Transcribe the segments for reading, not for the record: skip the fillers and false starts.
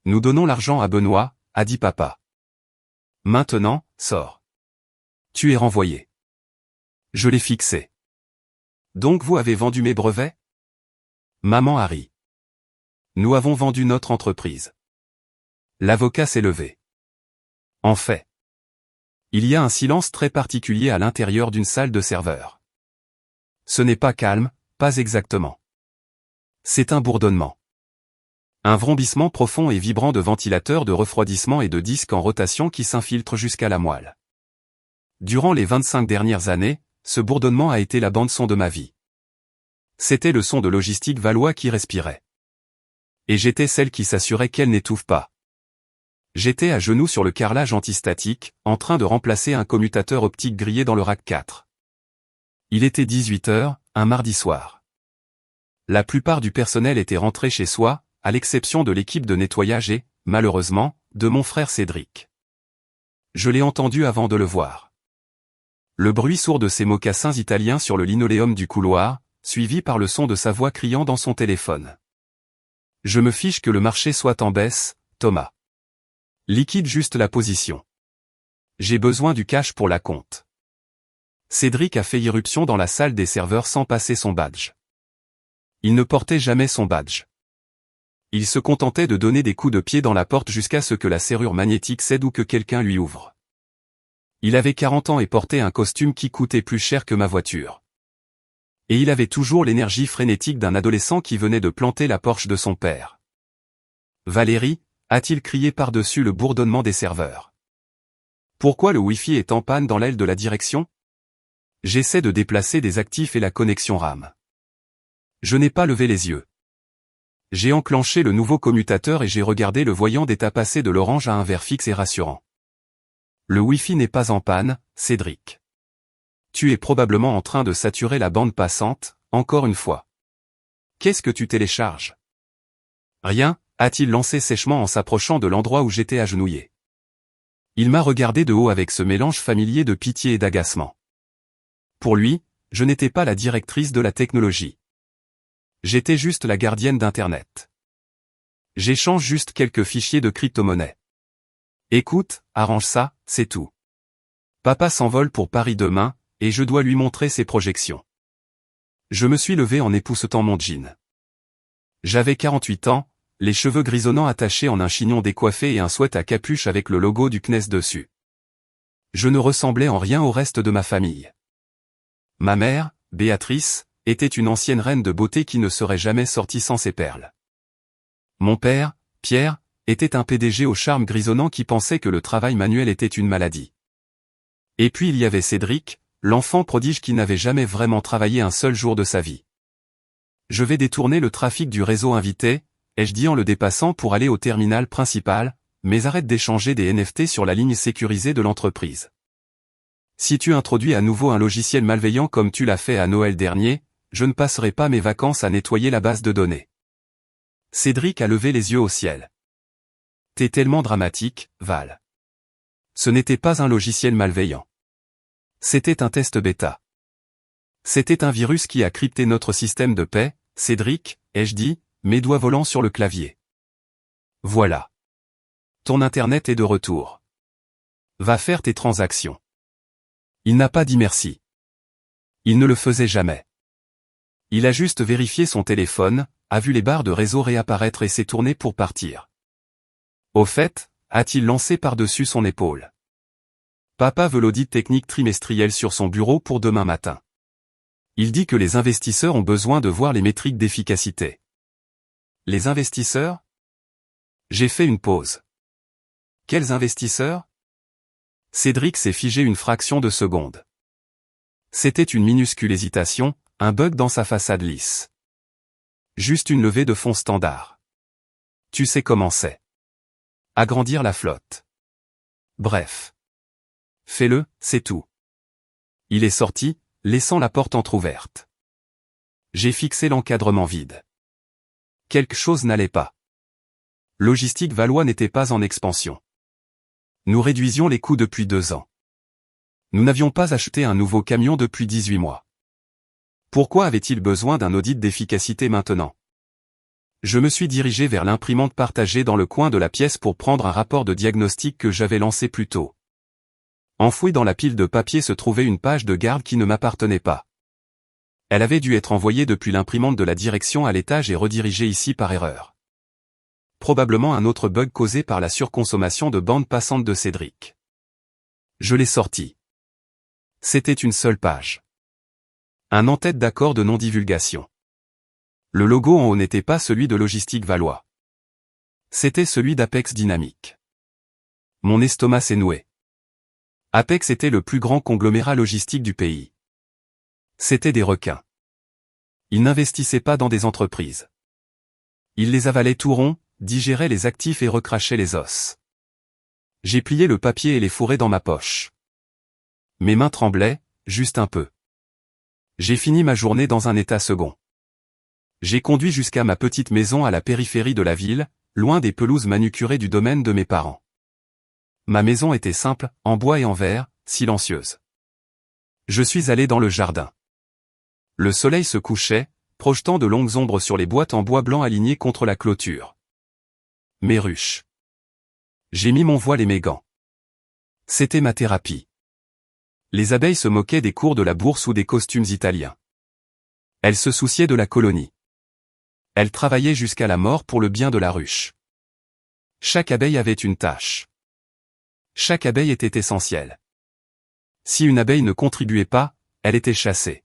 Nous donnons l'argent à Benoît, a dit papa. Maintenant, sors. Tu es renvoyé. Je l'ai fixé. Donc vous avez vendu mes brevets? Maman a ri. Nous avons vendu notre entreprise. L'avocat s'est levé. En fait. Il y a un silence très particulier à l'intérieur d'une salle de serveur. Ce n'est pas calme, pas exactement. C'est un bourdonnement. Un vrombissement profond et vibrant de ventilateurs de refroidissement et de disques en rotation qui s'infiltrent jusqu'à la moelle. Durant les 25 dernières années, ce bourdonnement a été la bande-son de ma vie. C'était le son de logistique Valois qui respirait. Et j'étais celle qui s'assurait qu'elle n'étouffe pas. J'étais à genoux sur le carrelage antistatique, en train de remplacer un commutateur optique grillé dans le rack 4. Il était 18 h, un mardi soir. La plupart du personnel était rentré chez soi, à l'exception de l'équipe de nettoyage et, malheureusement, de mon frère Cédric. Je l'ai entendu avant de le voir. Le bruit sourd de ses mocassins italiens sur le linoléum du couloir, suivi par le son de sa voix criant dans son téléphone. Je me fiche que le marché soit en baisse, Thomas. Liquide juste la position. J'ai besoin du cash pour la compte. Cédric a fait irruption dans la salle des serveurs sans passer son badge. Il ne portait jamais son badge. Il se contentait de donner des coups de pied dans la porte jusqu'à ce que la serrure magnétique cède ou que quelqu'un lui ouvre. Il avait 40 ans et portait un costume qui coûtait plus cher que ma voiture. Et il avait toujours l'énergie frénétique d'un adolescent qui venait de planter la Porsche de son père. Valérie, a-t-il crié par-dessus le bourdonnement des serveurs. Pourquoi le Wi-Fi est en panne dans l'aile de la direction? J'essaie de déplacer des actifs et la connexion RAM. Je n'ai pas levé les yeux. J'ai enclenché le nouveau commutateur et j'ai regardé le voyant d'état passer de l'orange à un vert fixe et rassurant. Le Wi-Fi n'est pas en panne, Cédric. Tu es probablement en train de saturer la bande passante, encore une fois. Qu'est-ce que tu télécharges? Rien, a-t-il lancé sèchement en s'approchant de l'endroit où j'étais agenouillé. Il m'a regardé de haut avec ce mélange familier de pitié et d'agacement. Pour lui, je n'étais pas la directrice de la technologie. J'étais juste la gardienne d'Internet. J'échange juste quelques fichiers de crypto-monnaie. Écoute, arrange ça, c'est tout. Papa s'envole pour Paris demain, et je dois lui montrer ses projections. Je me suis levé en époussetant mon jean. J'avais 48 ans, les cheveux grisonnants attachés en un chignon décoiffé et un sweat à capuche avec le logo du CNES dessus. Je ne ressemblais en rien au reste de ma famille. Ma mère, Béatrice, était une ancienne reine de beauté qui ne serait jamais sortie sans ses perles. Mon père, Pierre, était un PDG au charme grisonnant qui pensait que le travail manuel était une maladie. Et puis il y avait Cédric, l'enfant prodige qui n'avait jamais vraiment travaillé un seul jour de sa vie. Je vais détourner le trafic du réseau invité, ai-je dit en le dépassant pour aller au terminal principal, mais arrête d'échanger des NFT sur la ligne sécurisée de l'entreprise. Si tu introduis à nouveau un logiciel malveillant comme tu l'as fait à Noël dernier, je ne passerai pas mes vacances à nettoyer la base de données. Cédric a levé les yeux au ciel. T'es tellement dramatique, Val. Ce n'était pas un logiciel malveillant. C'était un test bêta. C'était un virus qui a crypté notre système de paix, Cédric, ai-je dit, mes doigts volant sur le clavier. Voilà. Ton Internet est de retour. Va faire tes transactions. Il n'a pas dit merci. Il ne le faisait jamais. Il a juste vérifié son téléphone, a vu les barres de réseau réapparaître et s'est tourné pour partir. Au fait, a-t-il lancé par-dessus son épaule. Papa veut l'audit technique trimestriel sur son bureau pour demain matin. Il dit que les investisseurs ont besoin de voir les métriques d'efficacité. Les investisseurs? J'ai fait une pause. Quels investisseurs? Cédric s'est figé une fraction de seconde. C'était une minuscule hésitation, un bug dans sa façade lisse. Juste une levée de fonds standard. Tu sais comment c'est. Agrandir la flotte. Bref. Fais-le, c'est tout. Il est sorti, laissant la porte entr'ouverte. J'ai fixé l'encadrement vide. Quelque chose n'allait pas. Logistique Valois n'était pas en expansion. Nous réduisions les coûts depuis 2 ans. Nous n'avions pas acheté un nouveau camion depuis 18 mois. Pourquoi avait-il besoin d'un audit d'efficacité maintenant? Je me suis dirigé vers l'imprimante partagée dans le coin de la pièce pour prendre un rapport de diagnostic que j'avais lancé plus tôt. Enfoui dans la pile de papier se trouvait une page de garde qui ne m'appartenait pas. Elle avait dû être envoyée depuis l'imprimante de la direction à l'étage et redirigée ici par erreur. Probablement un autre bug causé par la surconsommation de bande passante de Cédric. Je l'ai sorti. C'était une seule page. Un en-tête d'accord de non-divulgation. Le logo en haut n'était pas celui de Logistique Valois. C'était celui d'Apex Dynamics. Mon estomac s'est noué. Apex était le plus grand conglomérat logistique du pays. C'étaient des requins. Ils n'investissaient pas dans des entreprises. Ils les avalaient tout ronds, digéraient les actifs et recrachaient les os. J'ai plié le papier et les fourrés dans ma poche. Mes mains tremblaient, juste un peu. J'ai fini ma journée dans un état second. J'ai conduit jusqu'à ma petite maison à la périphérie de la ville, loin des pelouses manucurées du domaine de mes parents. Ma maison était simple, en bois et en verre, silencieuse. Je suis allé dans le jardin. Le soleil se couchait, projetant de longues ombres sur les boîtes en bois blanc alignées contre la clôture. Mes ruches. J'ai mis mon voile et mes gants. C'était ma thérapie. Les abeilles se moquaient des cours de la bourse ou des costumes italiens. Elles se souciaient de la colonie. Elles travaillaient jusqu'à la mort pour le bien de la ruche. Chaque abeille avait une tâche. Chaque abeille était essentielle. Si une abeille ne contribuait pas, elle était chassée.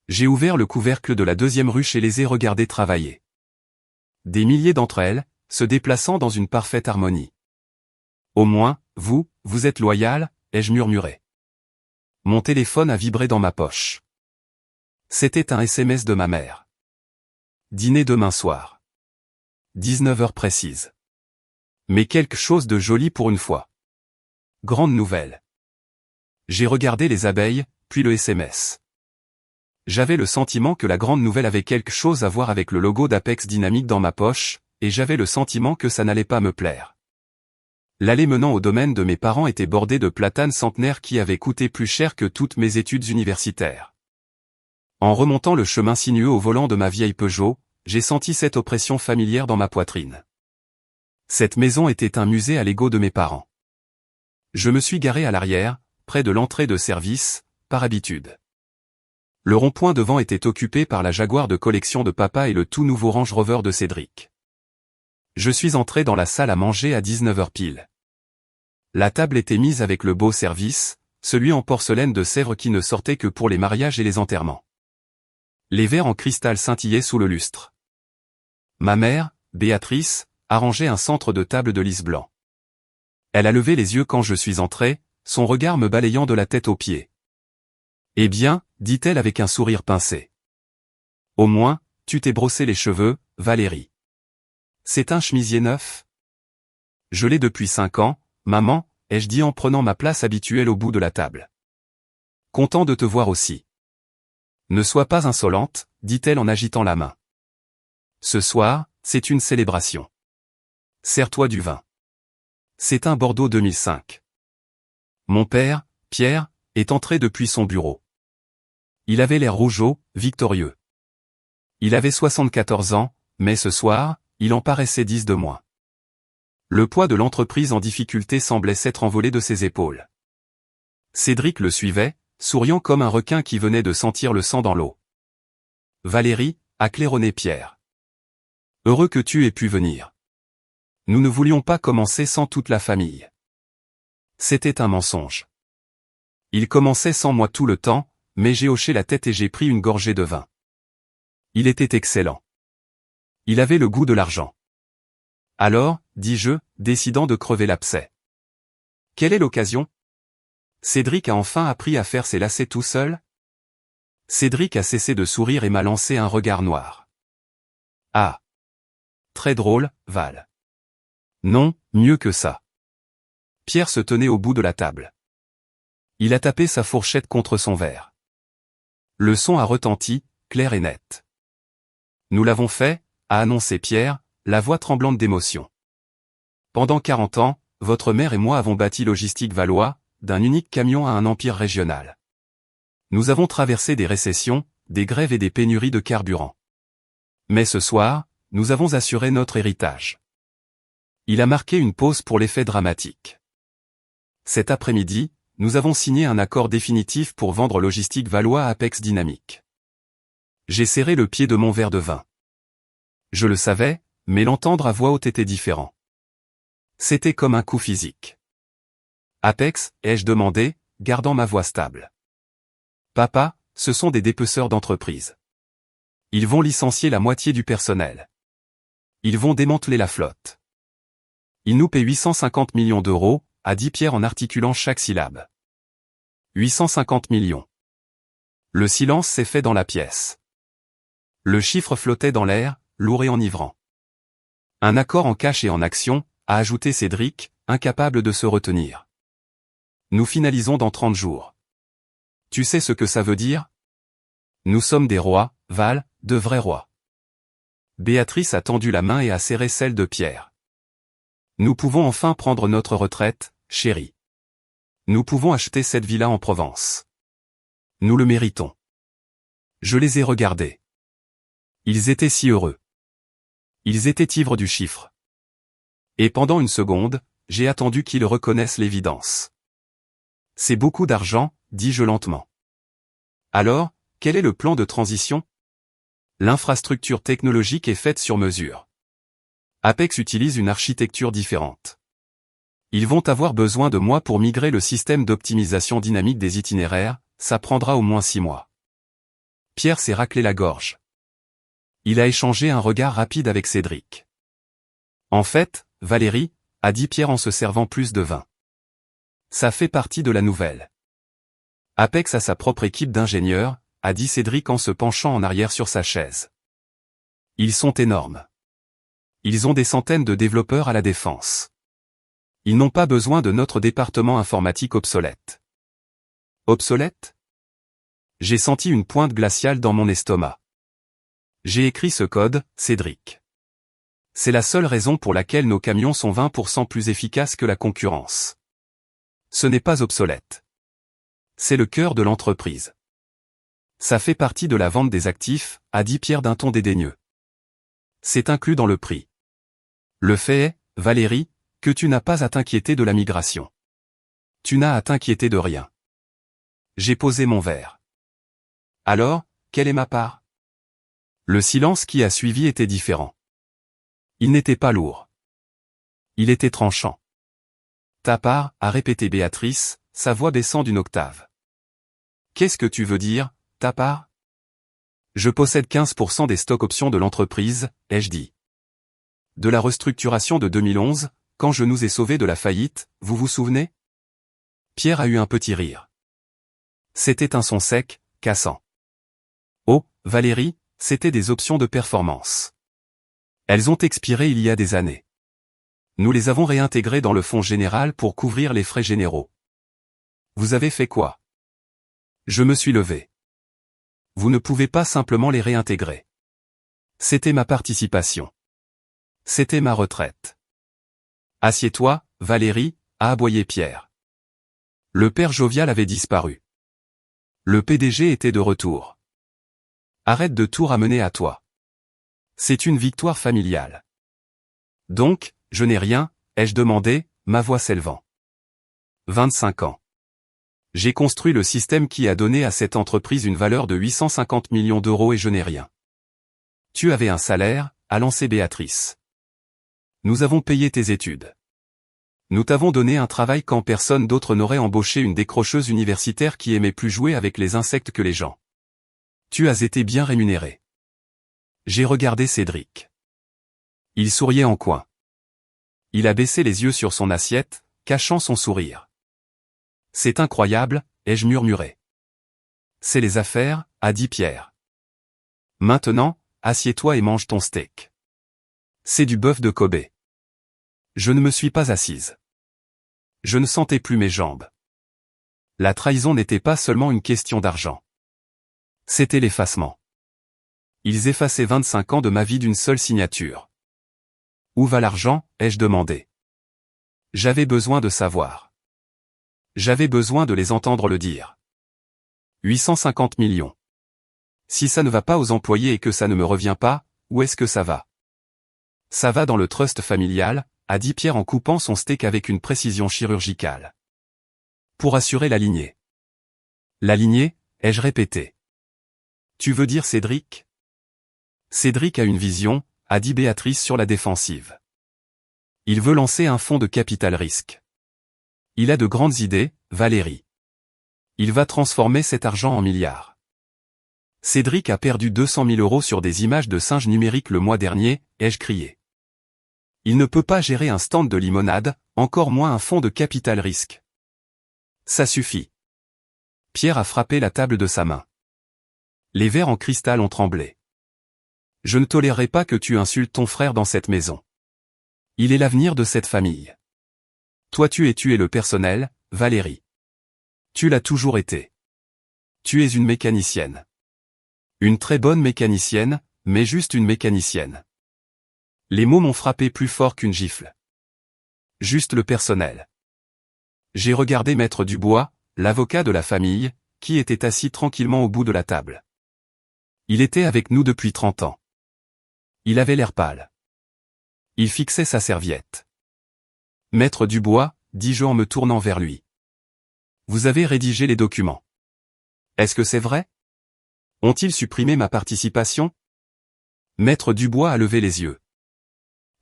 J'ai ouvert le couvercle de la deuxième ruche et les ai regardées travailler. Des milliers d'entre elles, se déplaçant dans une parfaite harmonie. Au moins, vous êtes loyal, ai-je murmuré. Mon téléphone a vibré dans ma poche. C'était un SMS de ma mère. Dîner demain soir. 19h précise. Mais quelque chose de joli pour une fois. Grande nouvelle. J'ai regardé les abeilles, puis le SMS. J'avais le sentiment que la grande nouvelle avait quelque chose à voir avec le logo d'Apex Dynamics dans ma poche, et j'avais le sentiment que ça n'allait pas me plaire. L'allée menant au domaine de mes parents était bordée de platanes centenaires qui avaient coûté plus cher que toutes mes études universitaires. En remontant le chemin sinueux au volant de ma vieille Peugeot, j'ai senti cette oppression familière dans ma poitrine. Cette maison était un musée à l'ego de mes parents. Je me suis garé à l'arrière, près de l'entrée de service, par habitude. Le rond-point devant était occupé par la Jaguar de collection de papa et le tout nouveau Range Rover de Cédric. Je suis entré dans la salle à manger à 19h pile. La table était mise avec le beau service, celui en porcelaine de Sèvres qui ne sortait que pour les mariages et les enterrements. Les verres en cristal scintillaient sous le lustre. Ma mère, Béatrice, arrangeait un centre de table de lys blanc. Elle a levé les yeux quand je suis entré, son regard me balayant de la tête aux pieds. « Eh bien, dit-elle avec un sourire pincé. Au moins, tu t'es brossé les cheveux, Valérie. C'est un chemisier neuf ? Je l'ai depuis 5 ans, maman, ai-je dit en prenant ma place habituelle au bout de la table. Content de te voir aussi. Ne sois pas insolente, dit-elle en agitant la main. Ce soir, c'est une célébration. Sers-toi du vin. C'est un Bordeaux 2005. Mon père, Pierre, est entré depuis son bureau. Il avait l'air rougeaud, victorieux. Il avait 74 ans, mais ce soir, il en paraissait 10 de moins. Le poids de l'entreprise en difficulté semblait s'être envolé de ses épaules. Cédric le suivait, souriant comme un requin qui venait de sentir le sang dans l'eau. Valérie, a claironné Pierre. Heureux que tu aies pu venir. Nous ne voulions pas commencer sans toute la famille. C'était un mensonge. Il commençait sans moi tout le temps, mais j'ai hoché la tête et j'ai pris une gorgée de vin. Il était excellent. Il avait le goût de l'argent. Alors, dis-je, décidant de crever l'abcès. Quelle est l'occasion ? Cédric a enfin appris à faire ses lacets tout seul ? Cédric a cessé de sourire et m'a lancé un regard noir. Ah. Très drôle, Val. Non, mieux que ça. Pierre se tenait au bout de la table. Il a tapé sa fourchette contre son verre. Le son a retenti, clair et net. Nous l'avons fait, a annoncé Pierre, la voix tremblante d'émotion. Pendant 40 ans, votre mère et moi avons bâti Logistique Valois, d'un unique camion à un empire régional. Nous avons traversé des récessions, des grèves et des pénuries de carburant. Mais ce soir, nous avons assuré notre héritage. Il a marqué une pause pour l'effet dramatique. Cet après-midi, nous avons signé un accord définitif pour vendre Logistique Valois à Apex Dynamics. J'ai serré le pied de mon verre de vin. Je le savais, mais l'entendre à voix haute était différent. C'était comme un coup physique. Apex, ai-je demandé, gardant ma voix stable. Papa, ce sont des dépeceurs d'entreprise. Ils vont licencier la moitié du personnel. Ils vont démanteler la flotte. Ils nous paient 850 millions d'euros, a dit Pierre en articulant chaque syllabe. 850 millions. Le silence s'est fait dans la pièce. Le chiffre flottait dans l'air, lourd et enivrant. Un accord en cash et en action, a ajouté Cédric, incapable de se retenir. Nous finalisons dans 30 jours. Tu sais ce que ça veut dire? Nous sommes des rois, Val, de vrais rois. Béatrice a tendu la main et a serré celle de Pierre. Nous pouvons enfin prendre notre retraite, chérie. Nous pouvons acheter cette villa en Provence. Nous le méritons. Je les ai regardés. Ils étaient si heureux. Ils étaient ivres du chiffre. Et pendant une seconde, j'ai attendu qu'ils reconnaissent l'évidence. C'est beaucoup d'argent, dis-je lentement. Alors, quel est le plan de transition? L'infrastructure technologique est faite sur mesure. Apex utilise une architecture différente. Ils vont avoir besoin de moi pour migrer le système d'optimisation dynamique des itinéraires, ça prendra au moins 6 mois. Pierre s'est raclé la gorge. Il a échangé un regard rapide avec Cédric. En fait, Valérie, a dit Pierre en se servant plus de vin. Ça fait partie de la nouvelle. Apex a sa propre équipe d'ingénieurs, a dit Cédric en se penchant en arrière sur sa chaise. Ils sont énormes. Ils ont des centaines de développeurs à la défense. Ils n'ont pas besoin de notre département informatique obsolète. Obsolète? J'ai senti une pointe glaciale dans mon estomac. J'ai écrit ce code, Cédric. C'est la seule raison pour laquelle nos camions sont 20% plus efficaces que la concurrence. Ce n'est pas obsolète. C'est le cœur de l'entreprise. Ça fait partie de la vente des actifs, a dit Pierre d'un ton dédaigneux. C'est inclus dans le prix. Le fait est, Valérie, que tu n'as pas à t'inquiéter de la migration. Tu n'as à t'inquiéter de rien. J'ai posé mon verre. Alors, quelle est ma part? Le silence qui a suivi était différent. Il n'était pas lourd. Il était tranchant. Ta part, a répété Béatrice, sa voix baissant d'une octave. Qu'est-ce que tu veux dire, ta part? Je possède 15% des stocks options de l'entreprise, ai-je dit. De la restructuration de 2011, quand je nous ai sauvés de la faillite, vous vous souvenez? Pierre a eu un petit rire. C'était un son sec, cassant. Oh, Valérie, c'était des options de performance. Elles ont expiré il y a des années. Nous les avons réintégrées dans le fonds général pour couvrir les frais généraux. Vous avez fait quoi? Je me suis levé. Vous ne pouvez pas simplement les réintégrer. C'était ma participation. C'était ma retraite. Assieds-toi, Valérie, a aboyé Pierre. Le père jovial avait disparu. Le PDG était de retour. Arrête de tout ramener à toi. C'est une victoire familiale. Donc, je n'ai rien, ai-je demandé, ma voix s'élevant. 25 ans. J'ai construit le système qui a donné à cette entreprise une valeur de 850 millions d'euros et je n'ai rien. Tu avais un salaire, a lancé Béatrice. Nous avons payé tes études. Nous t'avons donné un travail quand personne d'autre n'aurait embauché une décrocheuse universitaire qui aimait plus jouer avec les insectes que les gens. Tu as été bien rémunéré. J'ai regardé Cédric. Il souriait en coin. Il a baissé les yeux sur son assiette, cachant son sourire. C'est incroyable, ai-je murmuré. C'est les affaires, a dit Pierre. Maintenant, assieds-toi et mange ton steak. C'est du bœuf de Kobe. Je ne me suis pas assise. Je ne sentais plus mes jambes. La trahison n'était pas seulement une question d'argent. C'était l'effacement. Ils effaçaient 25 ans de ma vie d'une seule signature. Où va l'argent, ai-je demandé. J'avais besoin de savoir. J'avais besoin de les entendre le dire. 850 millions. Si ça ne va pas aux employés et que ça ne me revient pas, où est-ce que ça va? Ça va dans le trust familial, a dit Pierre en coupant son steak avec une précision chirurgicale. Pour assurer la lignée. La lignée, ai-je répété. Tu veux dire Cédric? Cédric a une vision, a dit Béatrice sur la défensive. Il veut lancer un fonds de capital risque. Il a de grandes idées, Valérie. Il va transformer cet argent en milliards. Cédric a perdu 200 000 € sur des images de singes numériques le mois dernier, ai-je crié. Il ne peut pas gérer un stand de limonade, encore moins un fonds de capital risque. Ça suffit. Pierre a frappé la table de sa main. Les verres en cristal ont tremblé. Je ne tolérerai pas que tu insultes ton frère dans cette maison. Il est l'avenir de cette famille. Toi tu es le personnel, Valérie. Tu l'as toujours été. Tu es une mécanicienne. Une très bonne mécanicienne, mais juste une mécanicienne. Les mots m'ont frappé plus fort qu'une gifle. Juste le personnel. J'ai regardé Maître Dubois, l'avocat de la famille, qui était assis tranquillement au bout de la table. Il était avec nous depuis 30 ans. Il avait l'air pâle. Il fixait sa serviette. Maître Dubois, dis-je en me tournant vers lui. Vous avez rédigé les documents. Est-ce que c'est vrai? Ont-ils supprimé ma participation? Maître Dubois a levé les yeux.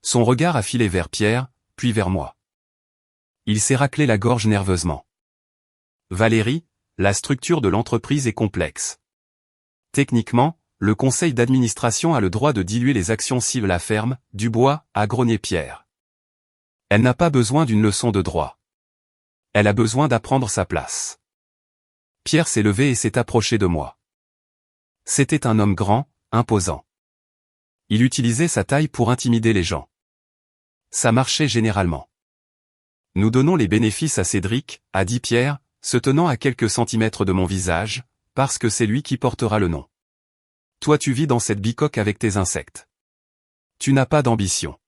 Son regard a filé vers Pierre, puis vers moi. Il s'est raclé la gorge nerveusement. Valérie, la structure de l'entreprise est complexe. Techniquement, le conseil d'administration a le droit de diluer les actions si la ferme, Dubois, a grogné Pierre. Elle n'a pas besoin d'une leçon de droit. Elle a besoin d'apprendre sa place. Pierre s'est levé et s'est approché de moi. C'était un homme grand, imposant. Il utilisait sa taille pour intimider les gens. Ça marchait généralement. Nous donnons les bénéfices à Cédric, a dit Pierre, se tenant à quelques centimètres de mon visage, parce que c'est lui qui portera le nom. Toi tu vis dans cette bicoque avec tes insectes. Tu n'as pas d'ambition.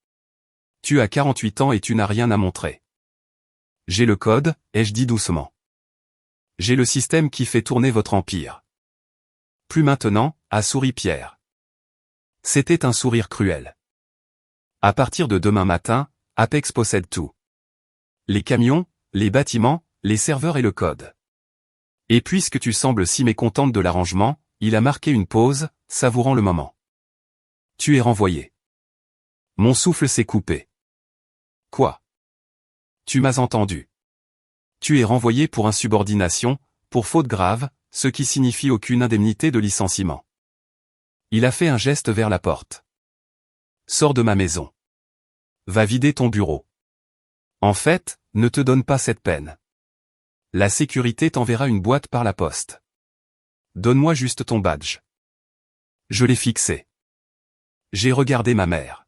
Tu as 48 ans et tu n'as rien à montrer. J'ai le code, ai-je dit doucement. J'ai le système qui fait tourner votre empire. Plus maintenant, a souri Pierre. C'était un sourire cruel. À partir de demain matin, Apex possède tout. Les camions, les bâtiments, les serveurs et le code. Et puisque tu sembles si mécontente de l'arrangement, il a marqué une pause, savourant le moment. Tu es renvoyé. Mon souffle s'est coupé. Quoi? Tu m'as entendu. Tu es renvoyé pour insubordination, pour faute grave, ce qui signifie aucune indemnité de licenciement. Il a fait un geste vers la porte. Sors de ma maison. Va vider ton bureau. En fait, ne te donne pas cette peine. La sécurité t'enverra une boîte par la poste. Donne-moi juste ton badge. Je l'ai fixé. J'ai regardé ma mère.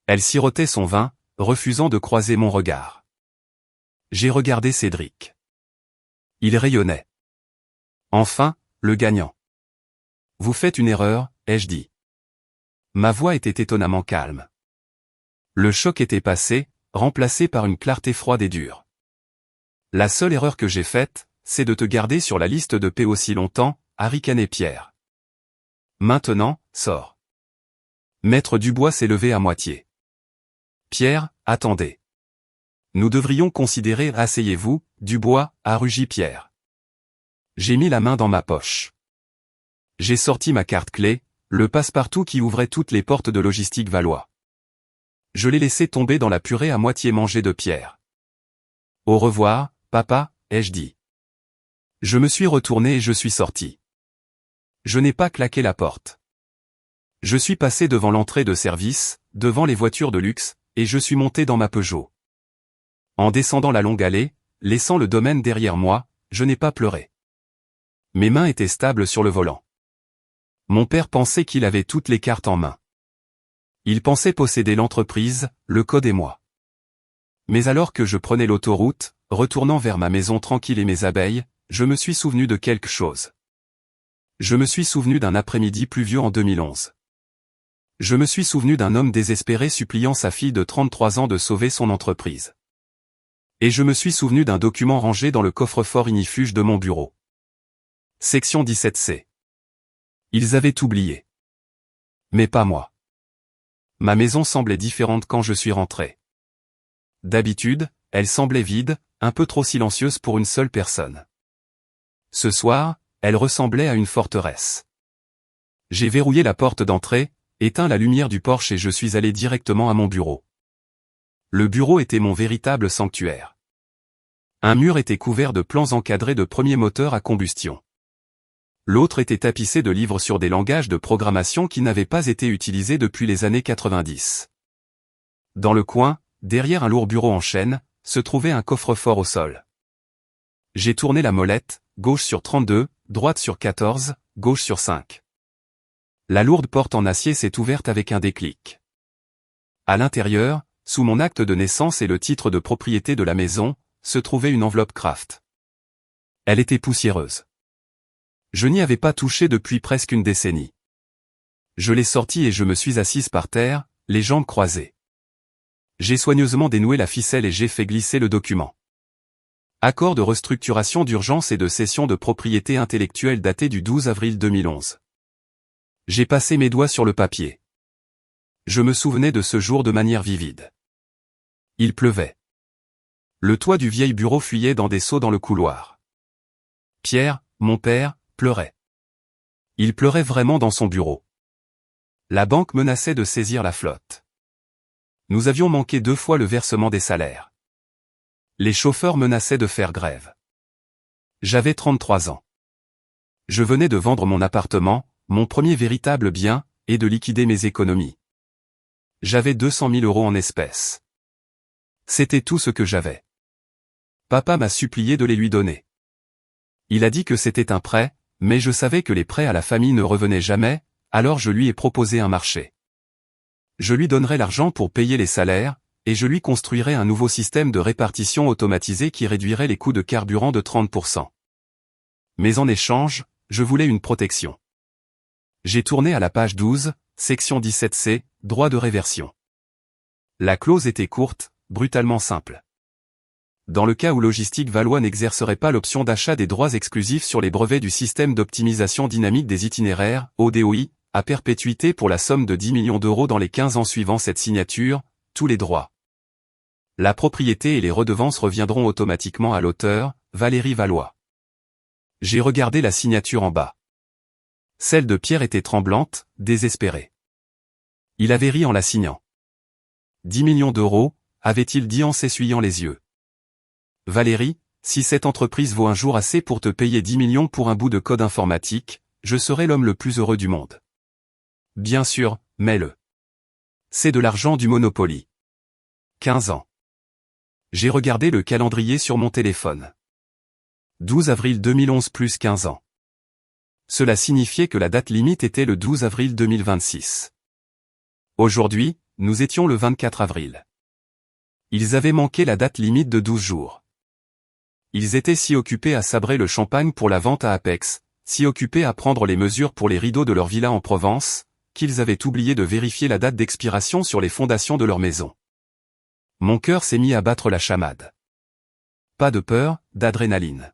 Elle sirotait son vin, refusant de croiser mon regard. J'ai regardé Cédric. Il rayonnait. Enfin, le gagnant. Vous faites une erreur, ai-je dit. Ma voix était étonnamment calme. Le choc était passé, remplacé par une clarté froide et dure. La seule erreur que j'ai faite, c'est de te garder sur la liste de paix aussi longtemps, a ricané Pierre. Maintenant, sors. Maître Dubois s'est levé à moitié. Pierre, attendez. Nous devrions considérer, asseyez-vous, Dubois, a rugi Pierre. J'ai mis la main dans ma poche. J'ai sorti ma carte clé, le passe-partout qui ouvrait toutes les portes de Logistique Valois. Je l'ai laissé tomber dans la purée à moitié mangée de Pierre. Au revoir, papa, ai-je dit. Je me suis retourné et je suis sorti. Je n'ai pas claqué la porte. Je suis passé devant l'entrée de service, devant les voitures de luxe, et je suis monté dans ma Peugeot. En descendant la longue allée, laissant le domaine derrière moi, je n'ai pas pleuré. Mes mains étaient stables sur le volant. Mon père pensait qu'il avait toutes les cartes en main. Il pensait posséder l'entreprise, le code et moi. Mais alors que je prenais l'autoroute, retournant vers ma maison tranquille et mes abeilles, je me suis souvenu de quelque chose. Je me suis souvenu d'un après-midi pluvieux en 2011. Je me suis souvenu d'un homme désespéré suppliant sa fille de 33 ans de sauver son entreprise. Et je me suis souvenu d'un document rangé dans le coffre-fort ignifuge de mon bureau. Section 17C. Ils avaient oublié. Mais pas moi. Ma maison semblait différente quand je suis rentré. D'habitude, elle semblait vide, un peu trop silencieuse pour une seule personne. Ce soir, elle ressemblait à une forteresse. J'ai verrouillé la porte d'entrée, éteint la lumière du porche et je suis allé directement à mon bureau. Le bureau était mon véritable sanctuaire. Un mur était couvert de plans encadrés de premiers moteurs à combustion. L'autre était tapissé de livres sur des langages de programmation qui n'avaient pas été utilisés depuis les années 90. Dans le coin, derrière un lourd bureau en chêne, se trouvait un coffre-fort au sol. J'ai tourné la molette, gauche sur 32, droite sur 14, gauche sur 5. La lourde porte en acier s'est ouverte avec un déclic. À l'intérieur, sous mon acte de naissance et le titre de propriété de la maison, se trouvait une enveloppe Kraft. Elle était poussiéreuse. Je n'y avais pas touché depuis presque une décennie. Je l'ai sortie et je me suis assise par terre, les jambes croisées. J'ai soigneusement dénoué la ficelle et j'ai fait glisser le document. Accord de restructuration d'urgence et de cession de propriété intellectuelle daté du 12 avril 2011. J'ai passé mes doigts sur le papier. Je me souvenais de ce jour de manière vivide. Il pleuvait. Le toit du vieil bureau fuyait dans des seaux dans le couloir. Pierre, mon père, pleurait. Il pleurait vraiment dans son bureau. La banque menaçait de saisir la flotte. Nous avions manqué 2 fois le versement des salaires. Les chauffeurs menaçaient de faire grève. J'avais 33 ans. Je venais de vendre mon appartement, mon premier véritable bien, et de liquider mes économies. J'avais 200 000 € en espèces. C'était tout ce que j'avais. Papa m'a supplié de les lui donner. Il a dit que c'était un prêt, mais je savais que les prêts à la famille ne revenaient jamais, alors je lui ai proposé un marché. Je lui donnerais l'argent pour payer les salaires, et je lui construirais un nouveau système de répartition automatisé qui réduirait les coûts de carburant de 30%. Mais en échange, je voulais une protection. J'ai tourné à la page 12, section 17C, droit de réversion. La clause était courte, brutalement simple. Dans le cas où Logistique Valois n'exercerait pas l'option d'achat des droits exclusifs sur les brevets du système d'optimisation dynamique des itinéraires, ODOI, à perpétuité pour la somme de 10 millions d'euros dans les 15 ans suivant cette signature, tous les droits. La propriété et les redevances reviendront automatiquement à l'auteur, Valérie Valois. J'ai regardé la signature en bas. Celle de Pierre était tremblante, désespérée. Il avait ri en la signant. 10 millions d'euros, avait-il dit en s'essuyant les yeux. Valérie, si cette entreprise vaut un jour assez pour te payer 10 millions pour un bout de code informatique, je serai l'homme le plus heureux du monde. Bien sûr, mets-le. C'est de l'argent du Monopoly. 15 ans. J'ai regardé le calendrier sur mon téléphone. 12 avril 2011 plus 15 ans. Cela signifiait que la date limite était le 12 avril 2026. Aujourd'hui, nous étions le 24 avril. Ils avaient manqué la date limite de 12 jours. Ils étaient si occupés à sabrer le champagne pour la vente à Apex, si occupés à prendre les mesures pour les rideaux de leur villa en Provence, qu'ils avaient oublié de vérifier la date d'expiration sur les fondations de leur maison. Mon cœur s'est mis à battre la chamade. Pas de peur, d'adrénaline.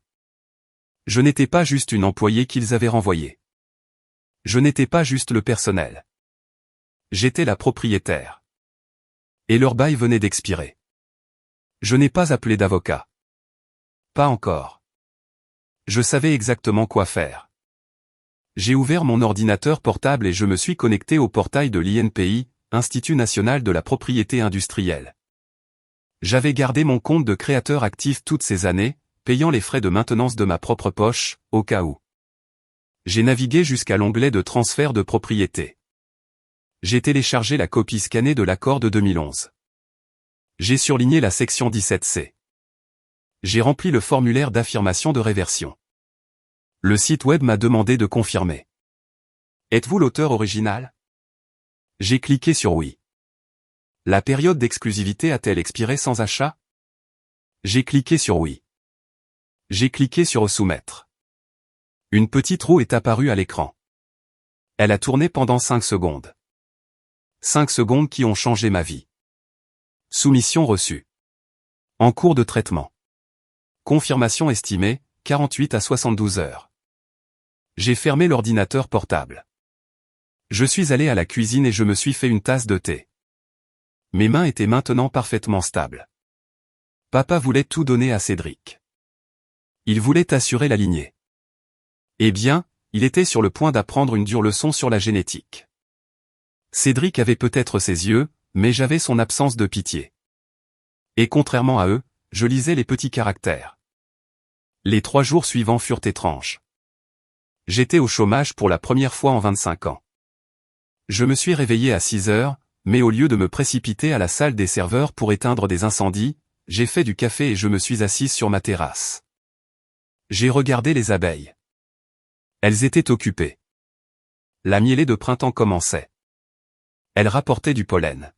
Je n'étais pas juste une employée qu'ils avaient renvoyée. Je n'étais pas juste le personnel. J'étais la propriétaire. Et leur bail venait d'expirer. Je n'ai pas appelé d'avocat. Pas encore. Je savais exactement quoi faire. J'ai ouvert mon ordinateur portable et je me suis connecté au portail de l'INPI, Institut National de la Propriété Industrielle. J'avais gardé mon compte de créateur actif toutes ces années, payant les frais de maintenance de ma propre poche, au cas où. J'ai navigué jusqu'à l'onglet de transfert de propriété. J'ai téléchargé la copie scannée de l'accord de 2011. J'ai surligné la section 17C. J'ai rempli le formulaire d'affirmation de réversion. Le site web m'a demandé de confirmer. Êtes-vous l'auteur original? J'ai cliqué sur oui. La période d'exclusivité a-t-elle expiré sans achat? J'ai cliqué sur oui. J'ai cliqué sur soumettre. Une petite roue est apparue à l'écran. Elle a tourné pendant 5 secondes. 5 secondes qui ont changé ma vie. Soumission reçue. En cours de traitement. Confirmation estimée, 48 à 72 heures. J'ai fermé l'ordinateur portable. Je suis allé à la cuisine et je me suis fait une tasse de thé. Mes mains étaient maintenant parfaitement stables. Papa voulait tout donner à Cédric. Il voulait assurer la lignée. Eh bien, il était sur le point d'apprendre une dure leçon sur la génétique. Cédric avait peut-être ses yeux, mais j'avais son absence de pitié. Et contrairement à eux, je lisais les petits caractères. Les 3 jours suivants furent étranges. J'étais au chômage pour la première fois en 25 ans. Je me suis réveillé à 6 heures, mais au lieu de me précipiter à la salle des serveurs pour éteindre des incendies, j'ai fait du café et je me suis assise sur ma terrasse. J'ai regardé les abeilles. Elles étaient occupées. La mielée de printemps commençait. Elles rapportaient du pollen.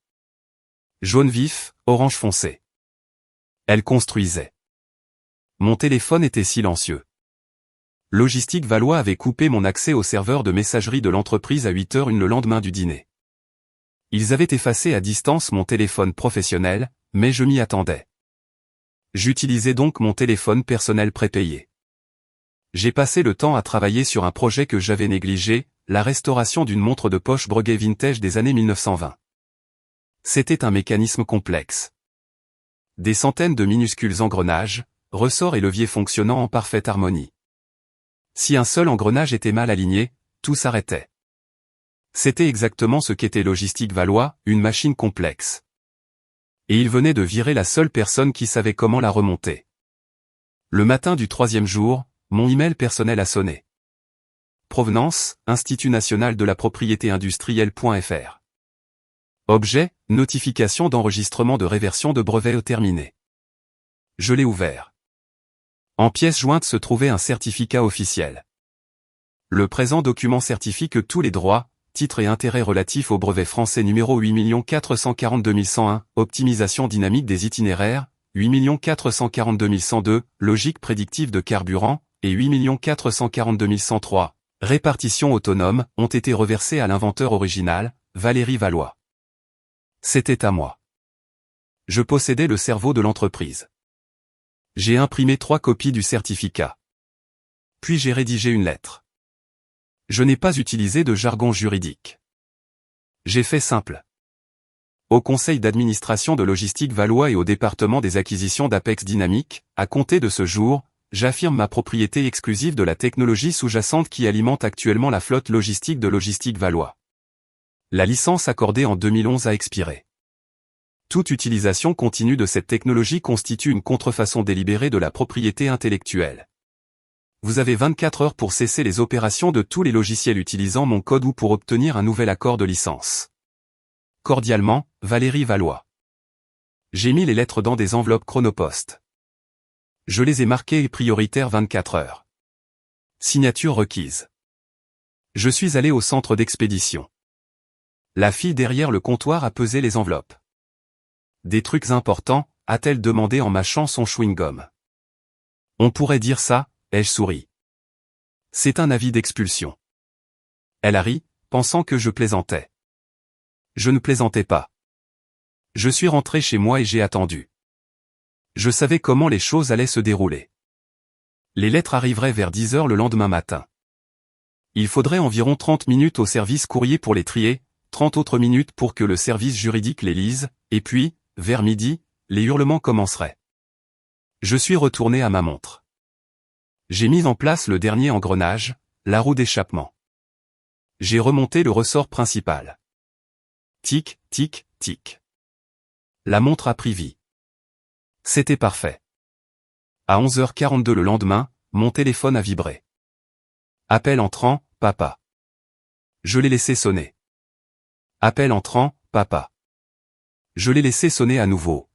Jaune vif, orange foncé. Elles construisaient. Mon téléphone était silencieux. Logistique Valois avait coupé mon accès au serveur de messagerie de l'entreprise à 8h le lendemain du dîner. Ils avaient effacé à distance mon téléphone professionnel, mais je m'y attendais. J'utilisais donc mon téléphone personnel prépayé. J'ai passé le temps à travailler sur un projet que j'avais négligé, la restauration d'une montre de poche Breguet vintage des années 1920. C'était un mécanisme complexe. Des centaines de minuscules engrenages, ressorts et leviers fonctionnant en parfaite harmonie. Si un seul engrenage était mal aligné, tout s'arrêtait. C'était exactement ce qu'était Logistique Valois, une machine complexe. Et il venait de virer la seule personne qui savait comment la remonter. Le matin du 3e jour, mon email personnel a sonné. Provenance, Institut national de la propriété industrielle.fr. Objet, notification d'enregistrement de réversion de brevet terminé. Je l'ai ouvert. En pièce jointe se trouvait un certificat officiel. Le présent document certifie que tous les droits, titres et intérêts relatifs au brevet français numéro 8 442 101, optimisation dynamique des itinéraires, 8 442 102, logique prédictive de carburant, et 8 442 103, répartition autonome, ont été reversés à l'inventeur original, Valérie Valois. C'était à moi. Je possédais le cerveau de l'entreprise. J'ai imprimé 3 copies du certificat. Puis j'ai rédigé une lettre. Je n'ai pas utilisé de jargon juridique. J'ai fait simple. Au conseil d'administration de Logistique Valois et au département des acquisitions d'Apex Dynamics, à compter de ce jour, j'affirme ma propriété exclusive de la technologie sous-jacente qui alimente actuellement la flotte logistique de Logistique Valois. La licence accordée en 2011 a expiré. Toute utilisation continue de cette technologie constitue une contrefaçon délibérée de la propriété intellectuelle. Vous avez 24 heures pour cesser les opérations de tous les logiciels utilisant mon code ou pour obtenir un nouvel accord de licence. Cordialement, Valérie Valois. J'ai mis les lettres dans des enveloppes Chronopost. Je les ai marquées prioritaires 24 heures. Signature requise. Je suis allé au centre d'expédition. La fille derrière le comptoir a pesé les enveloppes. Des trucs importants, a-t-elle demandé en mâchant son chewing-gum. On pourrait dire ça, ai-je souri. C'est un avis d'expulsion. Elle a ri, pensant que je plaisantais. Je ne plaisantais pas. Je suis rentré chez moi et j'ai attendu. Je savais comment les choses allaient se dérouler. Les lettres arriveraient vers 10 heures le lendemain matin. Il faudrait environ 30 minutes au service courrier pour les trier, 30 autres minutes pour que le service juridique les lise, et puis, vers midi, les hurlements commenceraient. Je suis retourné à ma montre. J'ai mis en place le dernier engrenage, la roue d'échappement. J'ai remonté le ressort principal. Tic, tic, tic. La montre a pris vie. C'était parfait. À 11h42 le lendemain, mon téléphone a vibré. Appel entrant, papa. Je l'ai laissé sonner. Appel entrant, papa. Je l'ai laissé sonner à nouveau.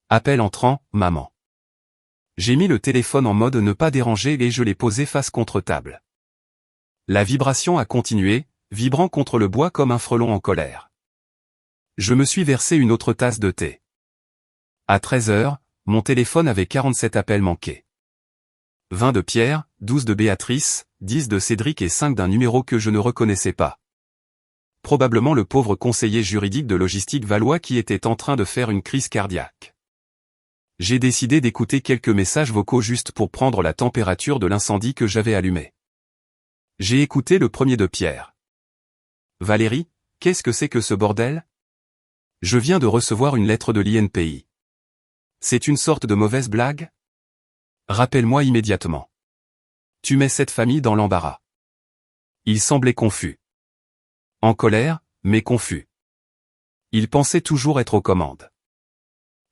Appel entrant, maman. J'ai mis le téléphone en mode ne pas déranger et je l'ai posé face contre table. La vibration a continué, vibrant contre le bois comme un frelon en colère. Je me suis versé une autre tasse de thé. À 13h, mon téléphone avait 47 appels manqués. 20 de Pierre, 12 de Béatrice, 10 de Cédric et 5 d'un numéro que je ne reconnaissais pas. Probablement le pauvre conseiller juridique de Logistique Valois qui était en train de faire une crise cardiaque. J'ai décidé d'écouter quelques messages vocaux juste pour prendre la température de l'incendie que j'avais allumé. J'ai écouté le premier de Pierre. Valérie, qu'est-ce que c'est que ce bordel ? Je viens de recevoir une lettre de l'INPI. C'est une sorte de mauvaise blague? Rappelle-moi immédiatement. Tu mets cette famille dans l'embarras. Il semblait confus. En colère, mais confus. Il pensait toujours être aux commandes.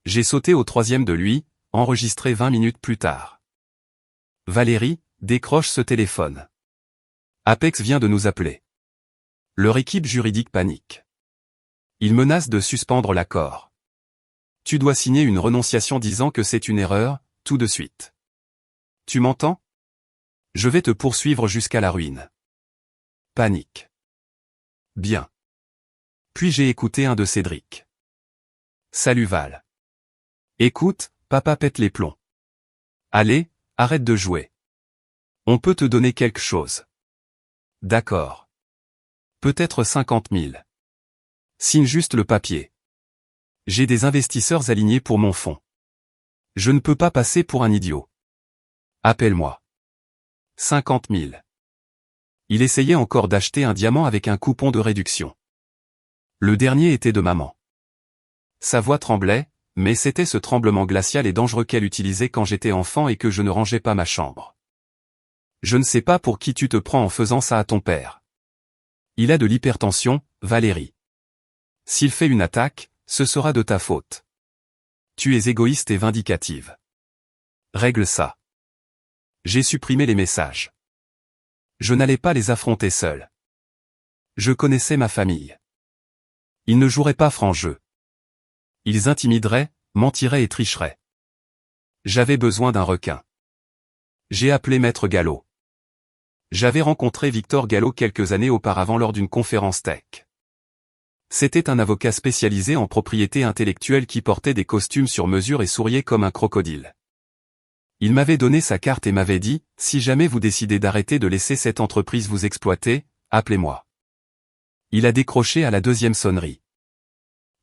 J'ai sauté au troisième de lui, enregistré 20 minutes plus tard. Valérie, décroche ce téléphone. Apex vient de nous appeler. Leur équipe juridique panique. Ils menacent de suspendre l'accord. Tu dois signer une renonciation disant que c'est une erreur, tout de suite. Tu m'entends? Je vais te poursuivre jusqu'à la ruine. Panique. Bien. Puis j'ai écouté un de Cédric. Salut Val. Écoute, papa pète les plombs. Allez, arrête de jouer. On peut te donner quelque chose. D'accord. Peut-être 50 000. Signe juste le papier. J'ai des investisseurs alignés pour mon fonds. Je ne peux pas passer pour un idiot. Appelle-moi. 50 000. Il essayait encore d'acheter un diamant avec un coupon de réduction. Le dernier était de maman. Sa voix tremblait, mais c'était ce tremblement glacial et dangereux qu'elle utilisait quand j'étais enfant et que je ne rangeais pas ma chambre. Je ne sais pas pour qui tu te prends en faisant ça à ton père. Il a de l'hypertension, Valérie. S'il fait une attaque, ce sera de ta faute. Tu es égoïste et vindicative. Règle ça. J'ai supprimé les messages. Je n'allais pas les affronter seul. Je connaissais ma famille. Ils ne joueraient pas franc jeu. Ils intimideraient, mentiraient et tricheraient. J'avais besoin d'un requin. J'ai appelé Maître Gallo. J'avais rencontré Victor Gallo quelques années auparavant lors d'une conférence tech. C'était un avocat spécialisé en propriété intellectuelle qui portait des costumes sur mesure et souriait comme un crocodile. Il m'avait donné sa carte et m'avait dit, si jamais vous décidez d'arrêter de laisser cette entreprise vous exploiter, appelez-moi. Il a décroché à la deuxième sonnerie.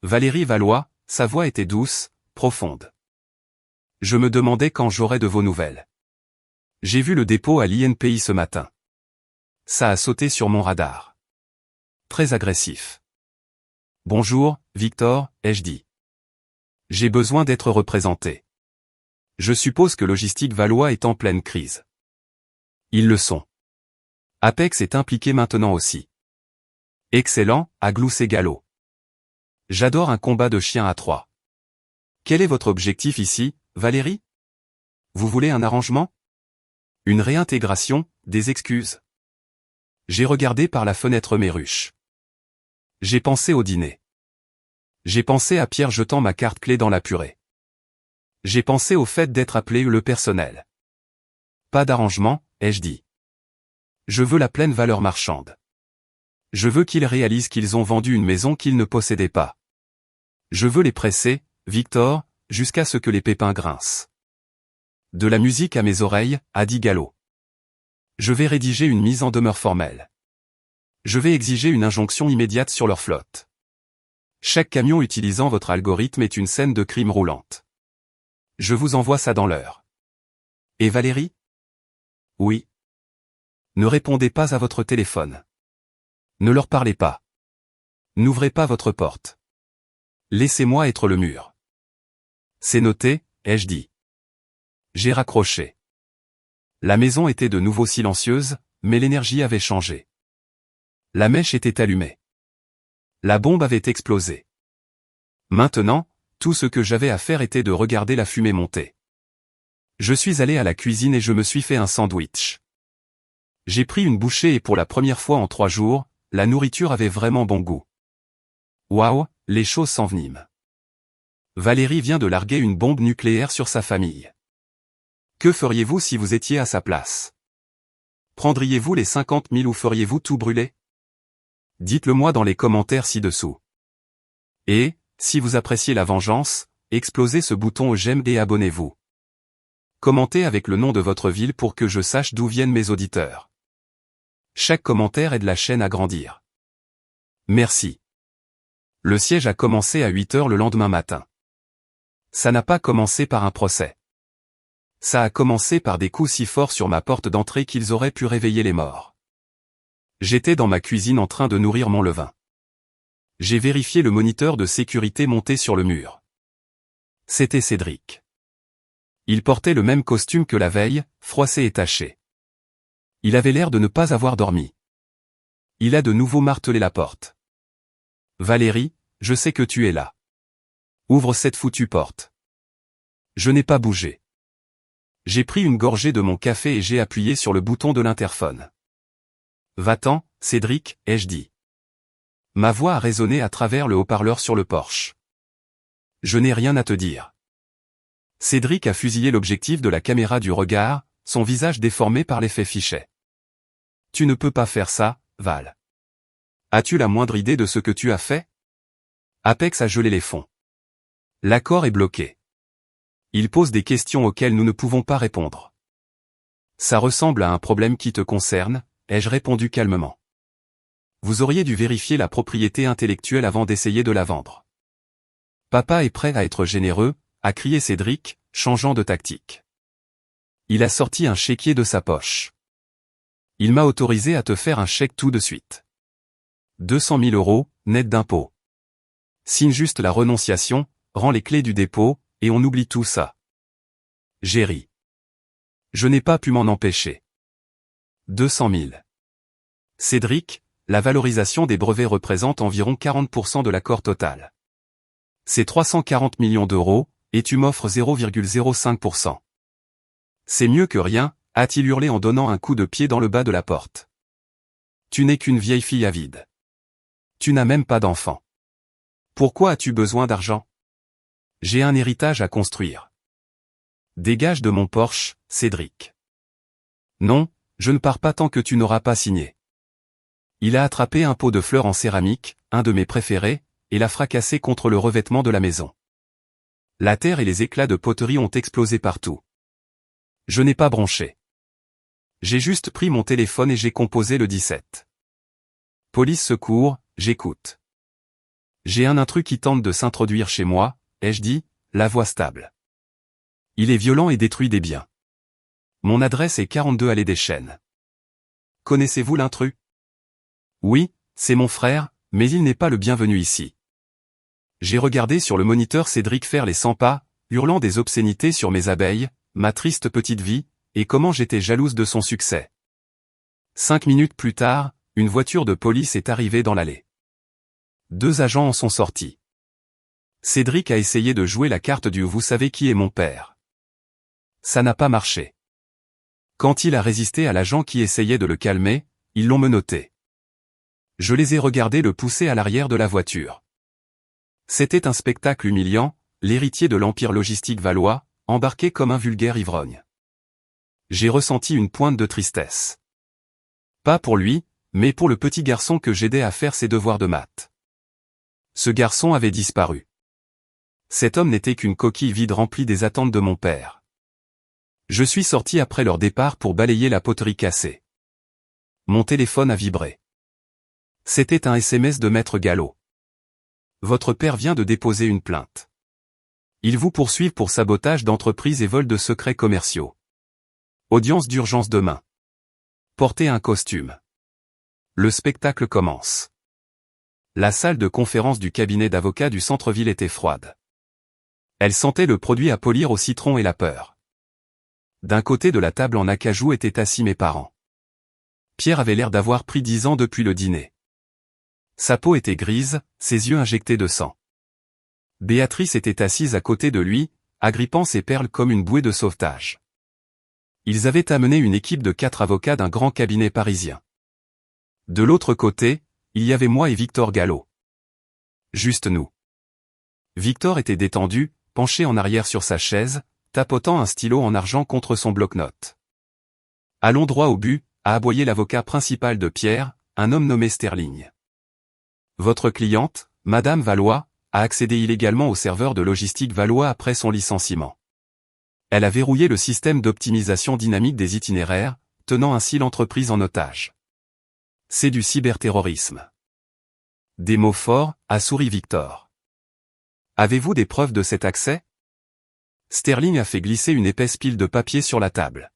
Valérie Valois, sa voix était douce, profonde. Je me demandais quand j'aurais de vos nouvelles. J'ai vu le dépôt à l'INPI ce matin. Ça a sauté sur mon radar. Très agressif. Bonjour, Victor, ai-je dit. J'ai besoin d'être représenté. Je suppose que Logistique Valois est en pleine crise. Ils le sont. Apex est impliqué maintenant aussi. Excellent, a gloussé Gallo. J'adore un combat de chiens à trois. Quel est votre objectif ici, Valérie? Vous voulez un arrangement? Une réintégration, des excuses? J'ai regardé par la fenêtre mes ruches. J'ai pensé au dîner. J'ai pensé à Pierre jetant ma carte clé dans la purée. J'ai pensé au fait d'être appelé le personnel. Pas d'arrangement, ai-je dit. Je veux la pleine valeur marchande. Je veux qu'ils réalisent qu'ils ont vendu une maison qu'ils ne possédaient pas. Je veux les presser, Victor, jusqu'à ce que les pépins grincent. De la musique à mes oreilles, a dit Gallo. Je vais rédiger une mise en demeure formelle. Je vais exiger une injonction immédiate sur leur flotte. Chaque camion utilisant votre algorithme est une scène de crime roulante. Je vous envoie ça dans l'heure. Et Valérie? Oui. Ne répondez pas à votre téléphone. Ne leur parlez pas. N'ouvrez pas votre porte. Laissez-moi être le mur. C'est noté, ai-je dit. J'ai raccroché. La maison était de nouveau silencieuse, mais l'énergie avait changé. La mèche était allumée. La bombe avait explosé. Maintenant, tout ce que j'avais à faire était de regarder la fumée monter. Je suis allé à la cuisine et je me suis fait un sandwich. J'ai pris une bouchée et pour la première fois en 3 jours, la nourriture avait vraiment bon goût. Waouh, les choses s'enveniment. Valérie vient de larguer une bombe nucléaire sur sa famille. Que feriez-vous si vous étiez à sa place? Prendriez-vous les 50 000 ou feriez-vous tout brûler? Dites-le moi dans les commentaires ci-dessous. Et, si vous appréciez la vengeance, explosez ce bouton j'aime et abonnez-vous. Commentez avec le nom de votre ville pour que je sache d'où viennent mes auditeurs. Chaque commentaire aide la chaîne à grandir. Merci. Le siège a commencé à 8 h le lendemain matin. Ça n'a pas commencé par un procès. Ça a commencé par des coups si forts sur ma porte d'entrée qu'ils auraient pu réveiller les morts. J'étais dans ma cuisine en train de nourrir mon levain. J'ai vérifié le moniteur de sécurité monté sur le mur. C'était Cédric. Il portait le même costume que la veille, froissé et taché. Il avait l'air de ne pas avoir dormi. Il a de nouveau martelé la porte. Valérie, je sais que tu es là. Ouvre cette foutue porte. Je n'ai pas bougé. J'ai pris une gorgée de mon café et j'ai appuyé sur le bouton de l'interphone. Va-t'en, Cédric, ai-je dit. Ma voix a résonné à travers le haut-parleur sur le porche. Je n'ai rien à te dire. Cédric a fusillé l'objectif de la caméra du regard, son visage déformé par l'effet fichet. Tu ne peux pas faire ça, Val. As-tu la moindre idée de ce que tu as fait? Apex a gelé les fonds. L'accord est bloqué. Il pose des questions auxquelles nous ne pouvons pas répondre. Ça ressemble à un problème qui te concerne, ai-je répondu calmement. Vous auriez dû vérifier la propriété intellectuelle avant d'essayer de la vendre. Papa est prêt à être généreux, a crié Cédric, changeant de tactique. Il a sorti un chéquier de sa poche. Il m'a autorisé à te faire un chèque tout de suite. 200 000 €, net d'impôts. Signe juste la renonciation, rends les clés du dépôt, et on oublie tout ça. J'ai ri. Je n'ai pas pu m'en empêcher. 200 000. Cédric, la valorisation des brevets représente environ 40% de l'accord total. C'est 340 millions d'euros, et tu m'offres 0,05%. C'est mieux que rien, a-t-il hurlé en donnant un coup de pied dans le bas de la porte. Tu n'es qu'une vieille fille avide. Tu n'as même pas d'enfant. Pourquoi as-tu besoin d'argent? J'ai un héritage à construire. Dégage de mon Porsche, Cédric. Non, je ne pars pas tant que tu n'auras pas signé. Il a attrapé un pot de fleurs en céramique, un de mes préférés, et l'a fracassé contre le revêtement de la maison. La terre et les éclats de poterie ont explosé partout. Je n'ai pas bronché. J'ai juste pris mon téléphone et j'ai composé le 17. Police secours, j'écoute. J'ai un intrus qui tente de s'introduire chez moi, ai-je dit, la voix stable. Il est violent et détruit des biens. Mon adresse est 42 allée des Chênes. Connaissez-vous l'intrus? Oui, c'est mon frère, mais il n'est pas le bienvenu ici. J'ai regardé sur le moniteur Cédric faire les 100 pas, hurlant des obscénités sur mes abeilles, ma triste petite vie, et comment j'étais jalouse de son succès. 5 minutes plus tard, une voiture de police est arrivée dans l'allée. 2 agents en sont sortis. Cédric a essayé de jouer la carte du « vous savez qui est mon père ». Ça n'a pas marché. Quand il a résisté à l'agent qui essayait de le calmer, ils l'ont menotté. Je les ai regardés le pousser à l'arrière de la voiture. C'était un spectacle humiliant, l'héritier de l'empire logistique valois, embarqué comme un vulgaire ivrogne. J'ai ressenti une pointe de tristesse. Pas pour lui, mais pour le petit garçon que j'aidais à faire ses devoirs de maths. Ce garçon avait disparu. Cet homme n'était qu'une coquille vide remplie des attentes de mon père. Je suis sorti après leur départ pour balayer la poterie cassée. Mon téléphone a vibré. C'était un SMS de Maître Gallo. Votre père vient de déposer une plainte. Ils vous poursuivent pour sabotage d'entreprise et vol de secrets commerciaux. Audience d'urgence demain. Portez un costume. Le spectacle commence. La salle de conférence du cabinet d'avocats du centre-ville était froide. Elle sentait le produit à polir au citron et la peur. D'un côté de la table en acajou étaient assis mes parents. Pierre avait l'air d'avoir pris 10 ans depuis le dîner. Sa peau était grise, ses yeux injectés de sang. Béatrice était assise à côté de lui, agrippant ses perles comme une bouée de sauvetage. Ils avaient amené une équipe de 4 avocats d'un grand cabinet parisien. De l'autre côté, il y avait moi et Victor Gallo. Juste nous. Victor était détendu, penché en arrière sur sa chaise, tapotant un stylo en argent contre son bloc-notes. Allons droit au but, a aboyé l'avocat principal de Pierre, un homme nommé Sterling. Votre cliente, Madame Valois, a accédé illégalement au serveur de logistique Valois après son licenciement. Elle a verrouillé le système d'optimisation dynamique des itinéraires, tenant ainsi l'entreprise en otage. C'est du cyberterrorisme. Des mots forts, a souri Victor. Avez-vous des preuves de cet accès? Sterling a fait glisser une épaisse pile de papier sur la table.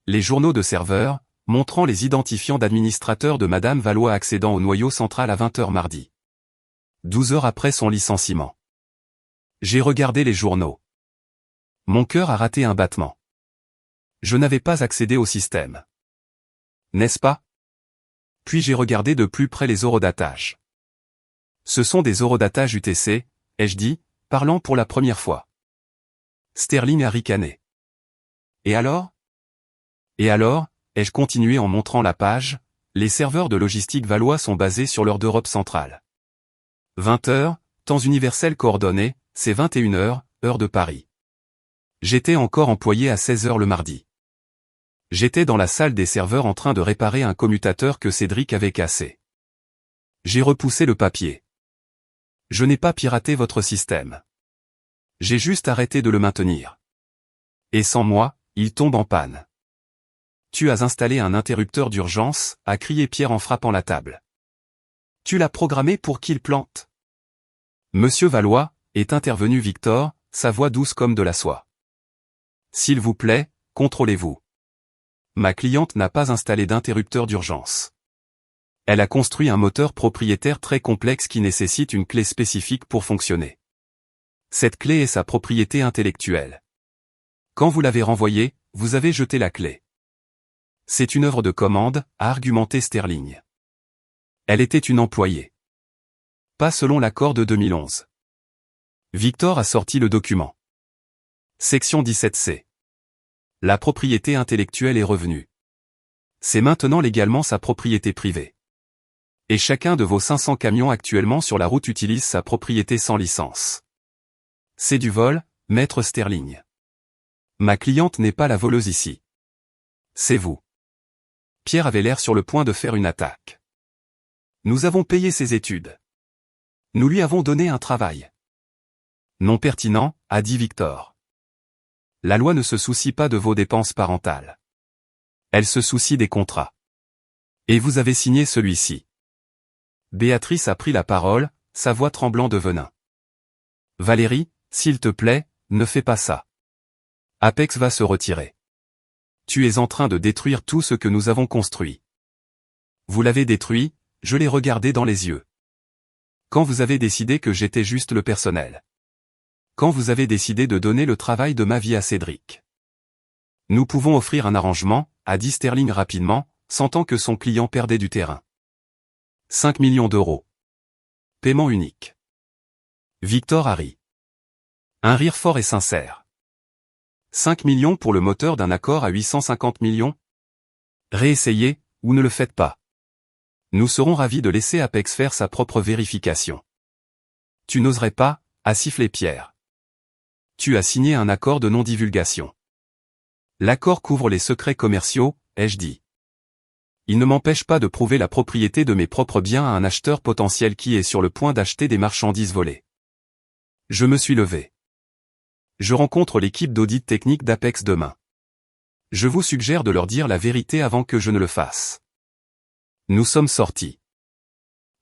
Les journaux de serveurs, montrant les identifiants d'administrateurs de Madame Valois accédant au noyau central à 20 h mardi. 12 heures après son licenciement. J'ai regardé les journaux. Mon cœur a raté un battement. Je n'avais pas accédé au système. N'est-ce pas? Puis j'ai regardé de plus près les horodatages. Ce sont des horodatages UTC, ai-je dit, parlant pour la première fois. Sterling a ricané. Et alors? Et alors, ai-je continué en montrant la page, les serveurs de logistique Valois sont basés sur l'heure d'Europe centrale. 20 heures, temps universel coordonné, c'est 21 heures, heure de Paris. J'étais encore employé à 16 heures le mardi. J'étais dans la salle des serveurs en train de réparer un commutateur que Cédric avait cassé. J'ai repoussé le papier. Je n'ai pas piraté votre système. J'ai juste arrêté de le maintenir. Et sans moi, il tombe en panne. Tu as installé un interrupteur d'urgence, a crié Pierre en frappant la table. Tu l'as programmé pour qu'il plante. Monsieur Valois, est intervenu Victor, sa voix douce comme de la soie. S'il vous plaît, contrôlez-vous. Ma cliente n'a pas installé d'interrupteur d'urgence. Elle a construit un moteur propriétaire très complexe qui nécessite une clé spécifique pour fonctionner. Cette clé est sa propriété intellectuelle. Quand vous l'avez renvoyée, vous avez jeté la clé. C'est une œuvre de commande, a argumenté Sterling. Elle était une employée. Pas selon l'accord de 2011. Victor a sorti le document. Section 17C. La propriété intellectuelle est revenue. C'est maintenant légalement sa propriété privée. Et chacun de vos 500 camions actuellement sur la route utilise sa propriété sans licence. C'est du vol, maître Sterling. Ma cliente n'est pas la voleuse ici. C'est vous. Pierre avait l'air sur le point de faire une attaque. Nous avons payé ses études. Nous lui avons donné un travail. Non pertinent, a dit Victor. La loi ne se soucie pas de vos dépenses parentales. Elle se soucie des contrats. Et vous avez signé celui-ci. Béatrice a pris la parole, sa voix tremblant de venin. Valérie, s'il te plaît, ne fais pas ça. Apex va se retirer. Tu es en train de détruire tout ce que nous avons construit. Vous l'avez détruit, je l'ai regardé dans les yeux. Quand vous avez décidé que j'étais juste le personnel. Quand vous avez décidé de donner le travail de ma vie à Cédric. Nous pouvons offrir un arrangement, a dit Sterling rapidement, sentant que son client perdait du terrain. 5 millions d'euros. Paiement unique. Victor a ri. Un rire fort et sincère. 5 millions pour le moteur d'un accord à 850 millions? Réessayez, ou ne le faites pas. Nous serons ravis de laisser Apex faire sa propre vérification. Tu n'oserais pas, a sifflé Pierre. Tu as signé un accord de non-divulgation. L'accord couvre les secrets commerciaux, ai-je dit. Il ne m'empêche pas de prouver la propriété de mes propres biens à un acheteur potentiel qui est sur le point d'acheter des marchandises volées. Je me suis levé. Je rencontre l'équipe d'audit technique d'Apex demain. Je vous suggère de leur dire la vérité avant que je ne le fasse. Nous sommes sortis.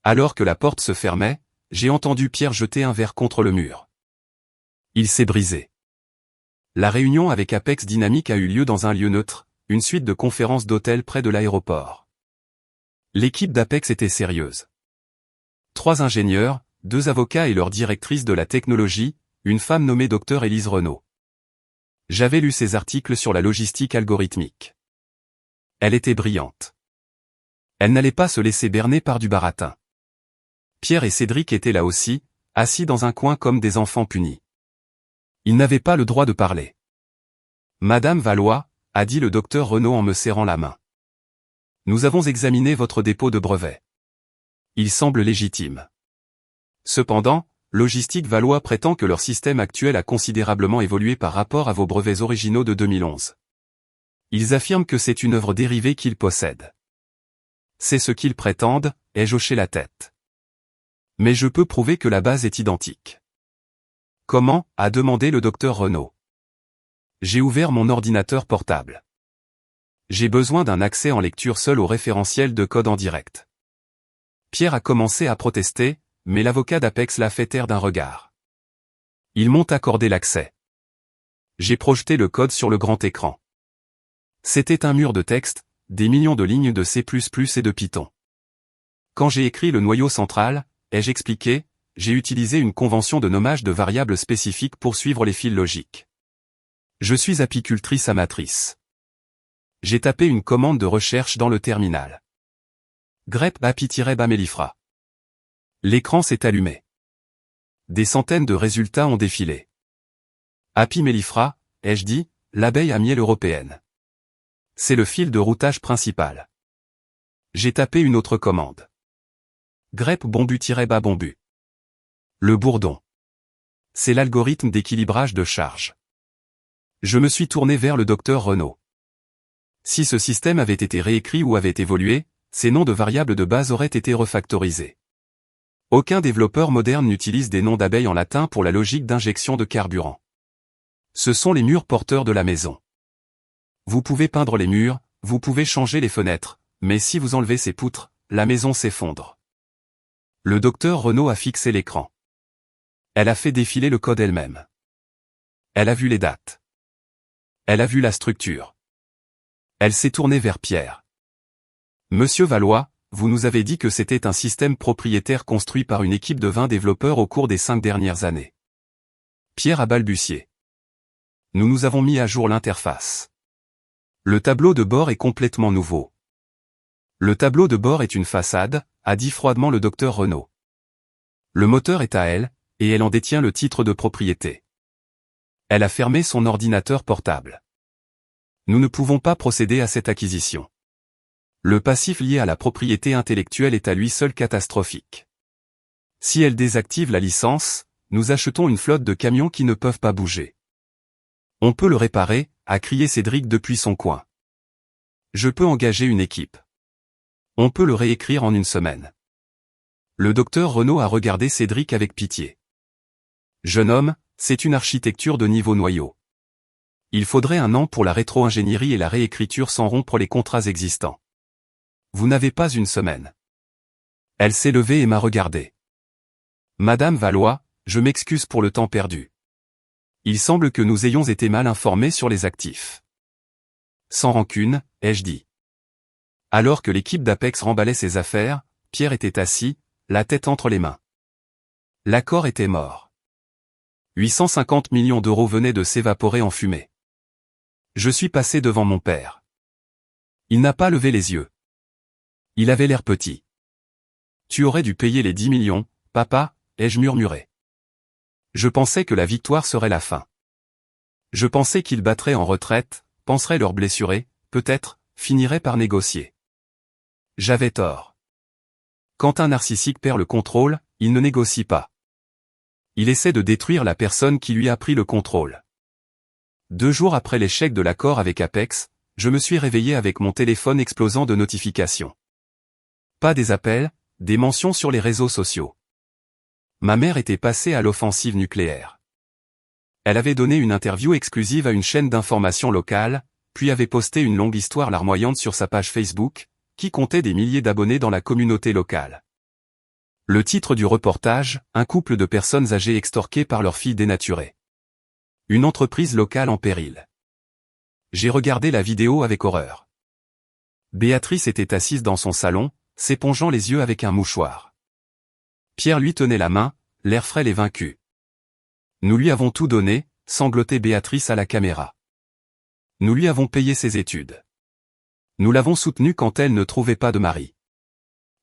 Alors que la porte se fermait, j'ai entendu Pierre jeter un verre contre le mur. Il s'est brisé. La réunion avec Apex Dynamics a eu lieu dans un lieu neutre, une suite de conférences d'hôtel près de l'aéroport. L'équipe d'Apex était sérieuse. 3 ingénieurs, 2 avocats et leur directrice de la technologie, une femme nommée Dr Élise Renaud. J'avais lu ses articles sur la logistique algorithmique. Elle était brillante. Elle n'allait pas se laisser berner par du baratin. Pierre et Cédric étaient là aussi, assis dans un coin comme des enfants punis. Ils n'avaient pas le droit de parler. Madame Valois, a dit le docteur Renaud en me serrant la main. Nous avons examiné votre dépôt de brevet. Il semble légitime. Cependant, Logistique Valois prétend que leur système actuel a considérablement évolué par rapport à vos brevets originaux de 2011. Ils affirment que c'est une œuvre dérivée qu'ils possèdent. C'est ce qu'ils prétendent, ai-je hoché la tête. Mais je peux prouver que la base est identique. Comment, a demandé le docteur Renaud. J'ai ouvert mon ordinateur portable. J'ai besoin d'un accès en lecture seul au référentiel de code en direct. Pierre a commencé à protester, mais l'avocat d'Apex l'a fait taire d'un regard. Ils m'ont accordé l'accès. J'ai projeté le code sur le grand écran. C'était un mur de texte, des millions de lignes de C++ et de Python. Quand j'ai écrit le noyau central, ai-je expliqué, j'ai utilisé une convention de nommage de variables spécifiques pour suivre les fils logiques. Je suis apicultrice amatrice. J'ai tapé une commande de recherche dans le terminal. grep api-bas mellifera. L'écran s'est allumé. Des centaines de résultats ont défilé. Api mellifera, ai-je dit, l'abeille à miel européenne. C'est le fil de routage principal. J'ai tapé une autre commande. grep bombu-bas bombu. Le bourdon. C'est l'algorithme d'équilibrage de charge. Je me suis tourné vers le docteur Renaud. Si ce système avait été réécrit ou avait évolué, ces noms de variables de base auraient été refactorisés. Aucun développeur moderne n'utilise des noms d'abeilles en latin pour la logique d'injection de carburant. Ce sont les murs porteurs de la maison. Vous pouvez peindre les murs, vous pouvez changer les fenêtres, mais si vous enlevez ces poutres, la maison s'effondre. Le docteur Renaud a fixé l'écran. Elle a fait défiler le code elle-même. Elle a vu les dates. Elle a vu la structure. Elle s'est tournée vers Pierre. Monsieur Valois, vous nous avez dit que c'était un système propriétaire construit par une équipe de 20 développeurs au cours des 5 dernières années. Pierre a balbutié. Nous avons mis à jour l'interface. Le tableau de bord est complètement nouveau. Le tableau de bord est une façade, a dit froidement le docteur Renaud. Le moteur est à elle, et elle en détient le titre de propriété. Elle a fermé son ordinateur portable. Nous ne pouvons pas procéder à cette acquisition. Le passif lié à la propriété intellectuelle est à lui seul catastrophique. Si elle désactive la licence, nous achetons une flotte de camions qui ne peuvent pas bouger. On peut le réparer, a crié Cédric depuis son coin. Je peux engager une équipe. On peut le réécrire en une semaine. Le docteur Renaud a regardé Cédric avec pitié. Jeune homme, c'est une architecture de niveau noyau. Il faudrait 1 an pour la rétro-ingénierie et la réécriture sans rompre les contrats existants. Vous n'avez pas une semaine. Elle s'est levée et m'a regardé. Madame Valois, je m'excuse pour le temps perdu. Il semble que nous ayons été mal informés sur les actifs. Sans rancune, ai-je dit. Alors que l'équipe d'Apex remballait ses affaires, Pierre était assis, la tête entre les mains. L'accord était mort. 850 millions d'euros venaient de s'évaporer en fumée. Je suis passé devant mon père. Il n'a pas levé les yeux. Il avait l'air petit. Tu aurais dû payer les 10 millions, papa, ai-je murmuré. Je pensais que la victoire serait la fin. Je pensais qu'ils battraient en retraite, penseraient leurs blessurés, peut-être, finiraient par négocier. J'avais tort. Quand un narcissique perd le contrôle, il ne négocie pas. Il essaie de détruire la personne qui lui a pris le contrôle. 2 jours après l'échec de l'accord avec Apex, je me suis réveillé avec mon téléphone explosant de notifications. Pas des appels, des mentions sur les réseaux sociaux. Ma mère était passée à l'offensive nucléaire. Elle avait donné une interview exclusive à une chaîne d'information locale, puis avait posté une longue histoire larmoyante sur sa page Facebook, qui comptait des milliers d'abonnés dans la communauté locale. Le titre du reportage, un couple de personnes âgées extorquées par leur fille dénaturée. Une entreprise locale en péril. J'ai regardé la vidéo avec horreur. Béatrice était assise dans son salon, s'épongeant les yeux avec un mouchoir. Pierre lui tenait la main, l'air frêle et vaincu. Nous lui avons tout donné, sanglotait Béatrice à la caméra. Nous lui avons payé ses études. Nous l'avons soutenue quand elle ne trouvait pas de mari.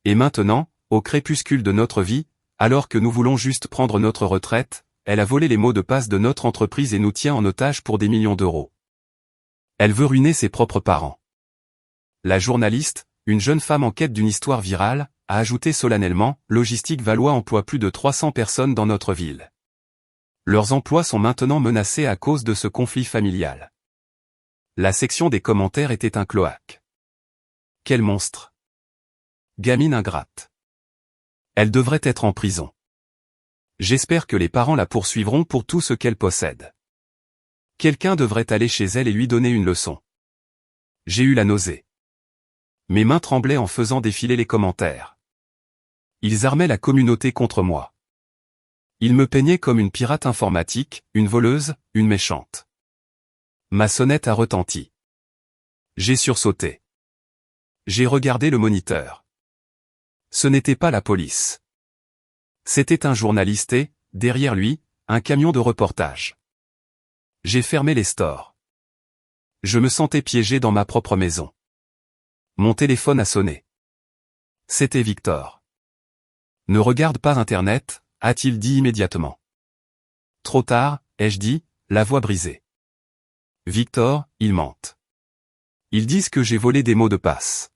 Et maintenant, au crépuscule de notre vie, alors que nous voulons juste prendre notre retraite, elle a volé les mots de passe de notre entreprise et nous tient en otage pour des millions d'euros. Elle veut ruiner ses propres parents. La journaliste, une jeune femme en quête d'une histoire virale, a ajouté solennellement, Logistique Valois emploie plus de 300 personnes dans notre ville. Leurs emplois sont maintenant menacés à cause de ce conflit familial. La section des commentaires était un cloaque. Quel monstre! Gamine ingrate. Elle devrait être en prison. J'espère que les parents la poursuivront pour tout ce qu'elle possède. Quelqu'un devrait aller chez elle et lui donner une leçon. J'ai eu la nausée. Mes mains tremblaient en faisant défiler les commentaires. Ils armaient la communauté contre moi. Ils me peignaient comme une pirate informatique, une voleuse, une méchante. Ma sonnette a retenti. J'ai sursauté. J'ai regardé le moniteur. Ce n'était pas la police. C'était un journaliste et, derrière lui, un camion de reportage. J'ai fermé les stores. Je me sentais piégé dans ma propre maison. Mon téléphone a sonné. C'était Victor. Ne regarde pas Internet, a-t-il dit immédiatement. Trop tard, ai-je dit, la voix brisée. Victor, ils mentent. Ils disent que j'ai volé des mots de passe.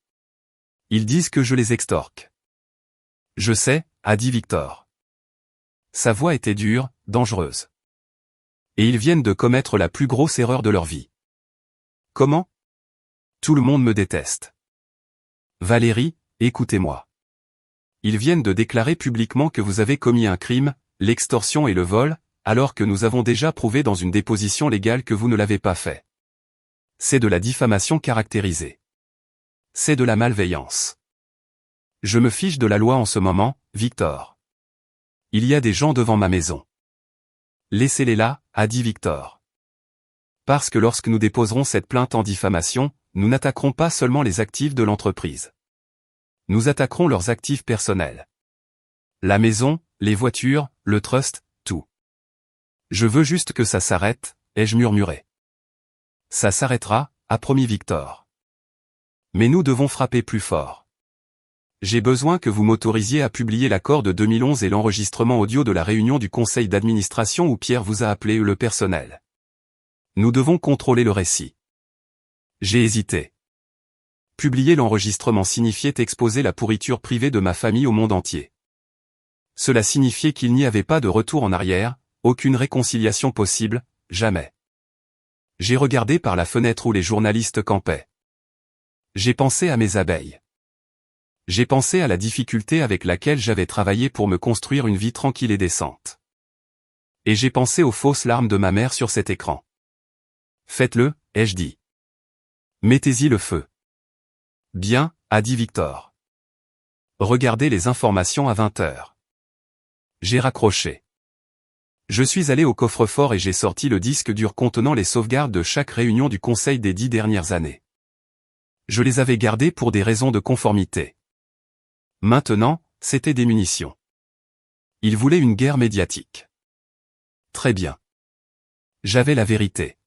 Ils disent que je les extorque. Je sais, a dit Victor. Sa voix était dure, dangereuse. Et ils viennent de commettre la plus grosse erreur de leur vie. Comment? Tout le monde me déteste. Valérie, écoutez-moi. Ils viennent de déclarer publiquement que vous avez commis un crime, l'extorsion et le vol, alors que nous avons déjà prouvé dans une déposition légale que vous ne l'avez pas fait. C'est de la diffamation caractérisée. C'est de la malveillance. Je me fiche de la loi en ce moment, Victor. Il y a des gens devant ma maison. Laissez-les là, a dit Victor. Parce que lorsque nous déposerons cette plainte en diffamation, nous n'attaquerons pas seulement les actifs de l'entreprise. Nous attaquerons leurs actifs personnels. La maison, les voitures, le trust, tout. Je veux juste que ça s'arrête, ai-je murmuré. Ça s'arrêtera, a promis Victor. Mais nous devons frapper plus fort. J'ai besoin que vous m'autorisiez à publier l'accord de 2011 et l'enregistrement audio de la réunion du conseil d'administration où Pierre vous a appelé le personnel. Nous devons contrôler le récit. J'ai hésité. Publier l'enregistrement signifiait exposer la pourriture privée de ma famille au monde entier. Cela signifiait qu'il n'y avait pas de retour en arrière, aucune réconciliation possible, jamais. J'ai regardé par la fenêtre où les journalistes campaient. J'ai pensé à mes abeilles. J'ai pensé à la difficulté avec laquelle j'avais travaillé pour me construire une vie tranquille et décente. Et j'ai pensé aux fausses larmes de ma mère sur cet écran. Faites-le, ai-je dit. Mettez-y le feu. Bien, a dit Victor. Regardez les informations à 20h. J'ai raccroché. Je suis allé au coffre-fort et j'ai sorti le disque dur contenant les sauvegardes de chaque réunion du conseil des 10 dernières années. Je les avais gardées pour des raisons de conformité. Maintenant, c'était des munitions. Ils voulaient une guerre médiatique. Très bien. J'avais la vérité.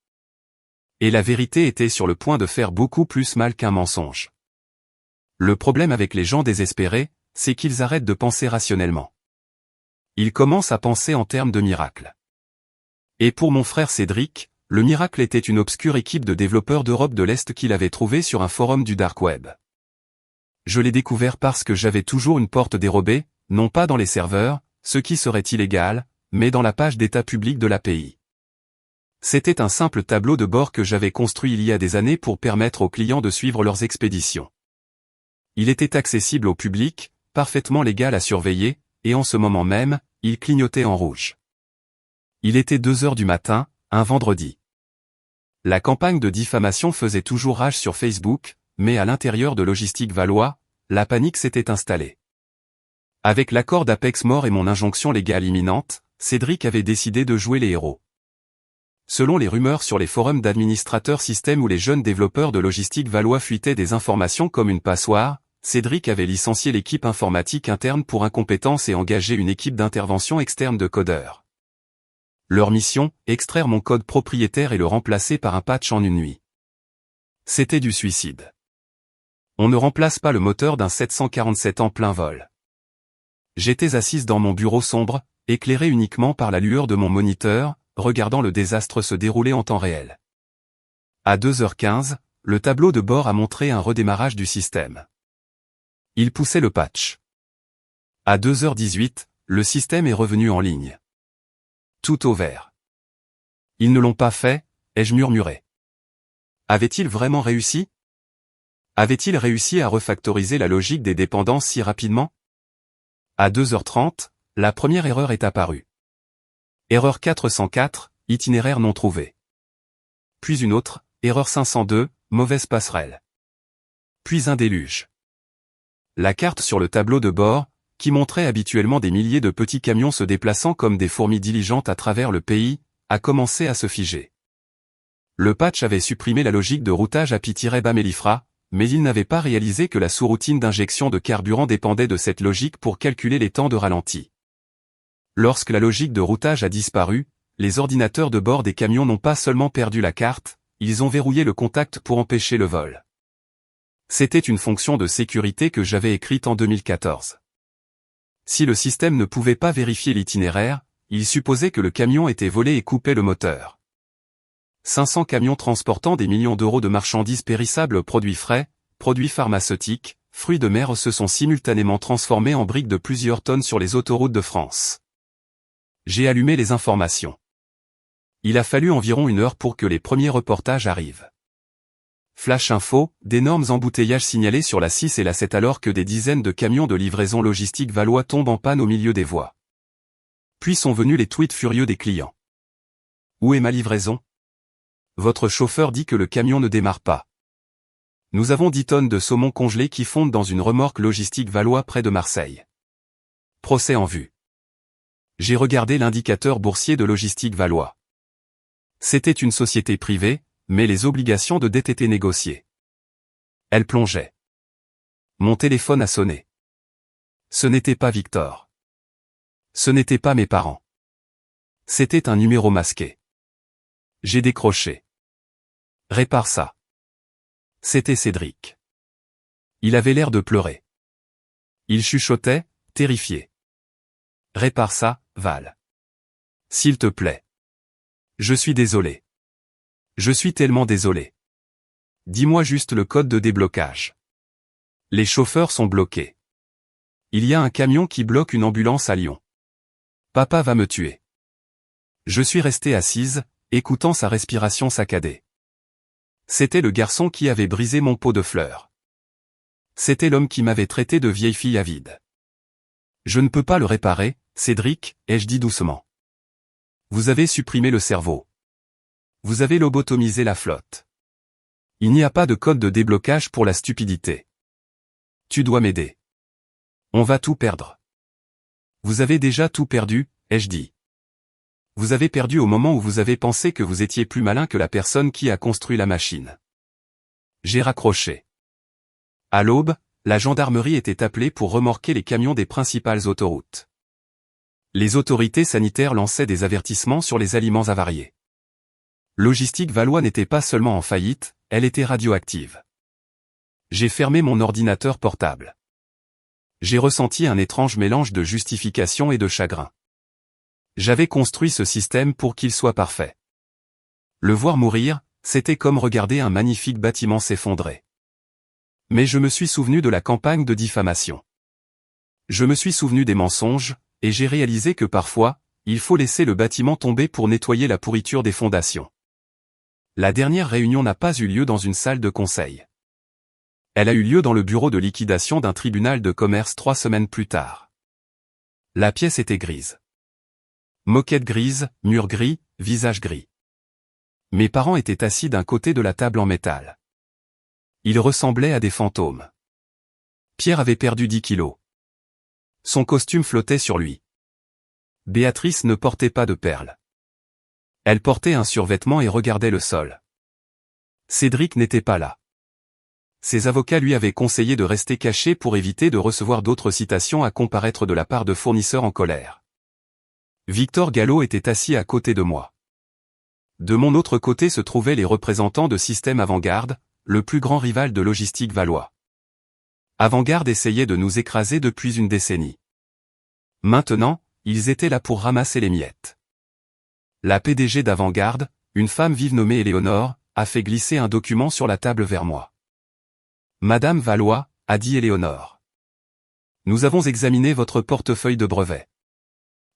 Et la vérité était sur le point de faire beaucoup plus mal qu'un mensonge. Le problème avec les gens désespérés, c'est qu'ils arrêtent de penser rationnellement. Ils commencent à penser en termes de miracle. Et pour mon frère Cédric, le miracle était une obscure équipe de développeurs d'Europe de l'Est qu'il avait trouvée sur un forum du dark web. Je l'ai découvert parce que j'avais toujours une porte dérobée, non pas dans les serveurs, ce qui serait illégal, mais dans la page d'état public de l'API. C'était un simple tableau de bord que j'avais construit il y a des années pour permettre aux clients de suivre leurs expéditions. Il était accessible au public, parfaitement légal à surveiller, et en ce moment même, il clignotait en rouge. Il était 2h du matin, un vendredi. La campagne de diffamation faisait toujours rage sur Facebook, mais à l'intérieur de Logistique Valois, la panique s'était installée. Avec l'accord d'Apex Mort et mon injonction légale imminente, Cédric avait décidé de jouer les héros. Selon les rumeurs sur les forums d'administrateurs système où les jeunes développeurs de Logistique Valois fuitaient des informations comme une passoire, Cédric avait licencié l'équipe informatique interne pour incompétence et engagé une équipe d'intervention externe de codeurs. Leur mission, extraire mon code propriétaire et le remplacer par un patch en une nuit. C'était du suicide. On ne remplace pas le moteur d'un 747 en plein vol. J'étais assise dans mon bureau sombre, éclairé uniquement par la lueur de mon moniteur, regardant le désastre se dérouler en temps réel. À 2h15, le tableau de bord a montré un redémarrage du système. Il poussait le patch. À 2h18, le système est revenu en ligne. Tout au vert. Ils ne l'ont pas fait, ai-je murmuré. Avait-il vraiment réussi? Avait-il réussi à refactoriser la logique des dépendances si rapidement? À 2h30, la première erreur est apparue. Erreur 404, itinéraire non trouvé. Puis une autre, erreur 502, mauvaise passerelle. Puis un déluge. La carte sur le tableau de bord, qui montrait habituellement des milliers de petits camions se déplaçant comme des fourmis diligentes à travers le pays, a commencé à se figer. Le patch avait supprimé la logique de routage à pi-bas-mellifra, mais il n'avait pas réalisé que la sous-routine d'injection de carburant dépendait de cette logique pour calculer les temps de ralenti. Lorsque la logique de routage a disparu, les ordinateurs de bord des camions n'ont pas seulement perdu la carte, ils ont verrouillé le contact pour empêcher le vol. C'était une fonction de sécurité que j'avais écrite en 2014. Si le système ne pouvait pas vérifier l'itinéraire, il supposait que le camion était volé et coupait le moteur. 500 camions transportant des millions d'euros de marchandises périssables, produits frais, produits pharmaceutiques, fruits de mer se sont simultanément transformés en briques de plusieurs tonnes sur les autoroutes de France. J'ai allumé les informations. Il a fallu environ 1 heure pour que les premiers reportages arrivent. Flash info, d'énormes embouteillages signalés sur la 6 et la 7 alors que des dizaines de camions de livraison logistique valois tombent en panne au milieu des voies. Puis sont venus les tweets furieux des clients. Où est ma livraison? Votre chauffeur dit que le camion ne démarre pas. Nous avons 10 tonnes de saumon congelé qui fondent dans une remorque logistique valois près de Marseille. Procès en vue. J'ai regardé l'indicateur boursier de logistique valois. C'était une société privée, mais les obligations de dette étaient négociées. Elle plongeait. Mon téléphone a sonné. Ce n'était pas Victor. Ce n'étaient pas mes parents. C'était un numéro masqué. J'ai décroché. Répare ça. C'était Cédric. Il avait l'air de pleurer. Il chuchotait, terrifié. Répare ça, Val. S'il te plaît. Je suis désolé. Je suis tellement désolé. Dis-moi juste le code de déblocage. Les chauffeurs sont bloqués. Il y a un camion qui bloque une ambulance à Lyon. Papa va me tuer. Je suis restée assise, écoutant sa respiration saccadée. C'était le garçon qui avait brisé mon pot de fleurs. C'était l'homme qui m'avait traité de vieille fille avide. Je ne peux pas le réparer, Cédric, ai-je dit doucement. Vous avez supprimé le cerveau. Vous avez lobotomisé la flotte. Il n'y a pas de code de déblocage pour la stupidité. Tu dois m'aider. On va tout perdre. Vous avez déjà tout perdu, ai-je dit. Vous avez perdu au moment où vous avez pensé que vous étiez plus malin que la personne qui a construit la machine. J'ai raccroché. À l'aube, la gendarmerie était appelée pour remorquer les camions des principales autoroutes. Les autorités sanitaires lançaient des avertissements sur les aliments avariés. Logistique Valois n'était pas seulement en faillite, elle était radioactive. J'ai fermé mon ordinateur portable. J'ai ressenti un étrange mélange de justification et de chagrin. J'avais construit ce système pour qu'il soit parfait. Le voir mourir, c'était comme regarder un magnifique bâtiment s'effondrer. Mais je me suis souvenu de la campagne de diffamation. Je me suis souvenu des mensonges, et j'ai réalisé que parfois, il faut laisser le bâtiment tomber pour nettoyer la pourriture des fondations. La dernière réunion n'a pas eu lieu dans une salle de conseil. Elle a eu lieu dans le bureau de liquidation d'un tribunal de commerce 3 semaines plus tard. La pièce était grise. Moquette grise, mur gris, visage gris. Mes parents étaient assis d'un côté de la table en métal. Ils ressemblaient à des fantômes. Pierre avait perdu 10 kilos. Son costume flottait sur lui. Béatrice ne portait pas de perles. Elle portait un survêtement et regardait le sol. Cédric n'était pas là. Ses avocats lui avaient conseillé de rester caché pour éviter de recevoir d'autres citations à comparaître de la part de fournisseurs en colère. Victor Gallo était assis à côté de moi. De mon autre côté se trouvaient les représentants de Système Avant-Garde, le plus grand rival de Logistique Valois. Avant-Garde essayait de nous écraser depuis une décennie. Maintenant, ils étaient là pour ramasser les miettes. La PDG d'Avant-Garde, une femme vive nommée Éléonore, a fait glisser un document sur la table vers moi. Madame Valois, a dit Éléonore. Nous avons examiné votre portefeuille de brevets.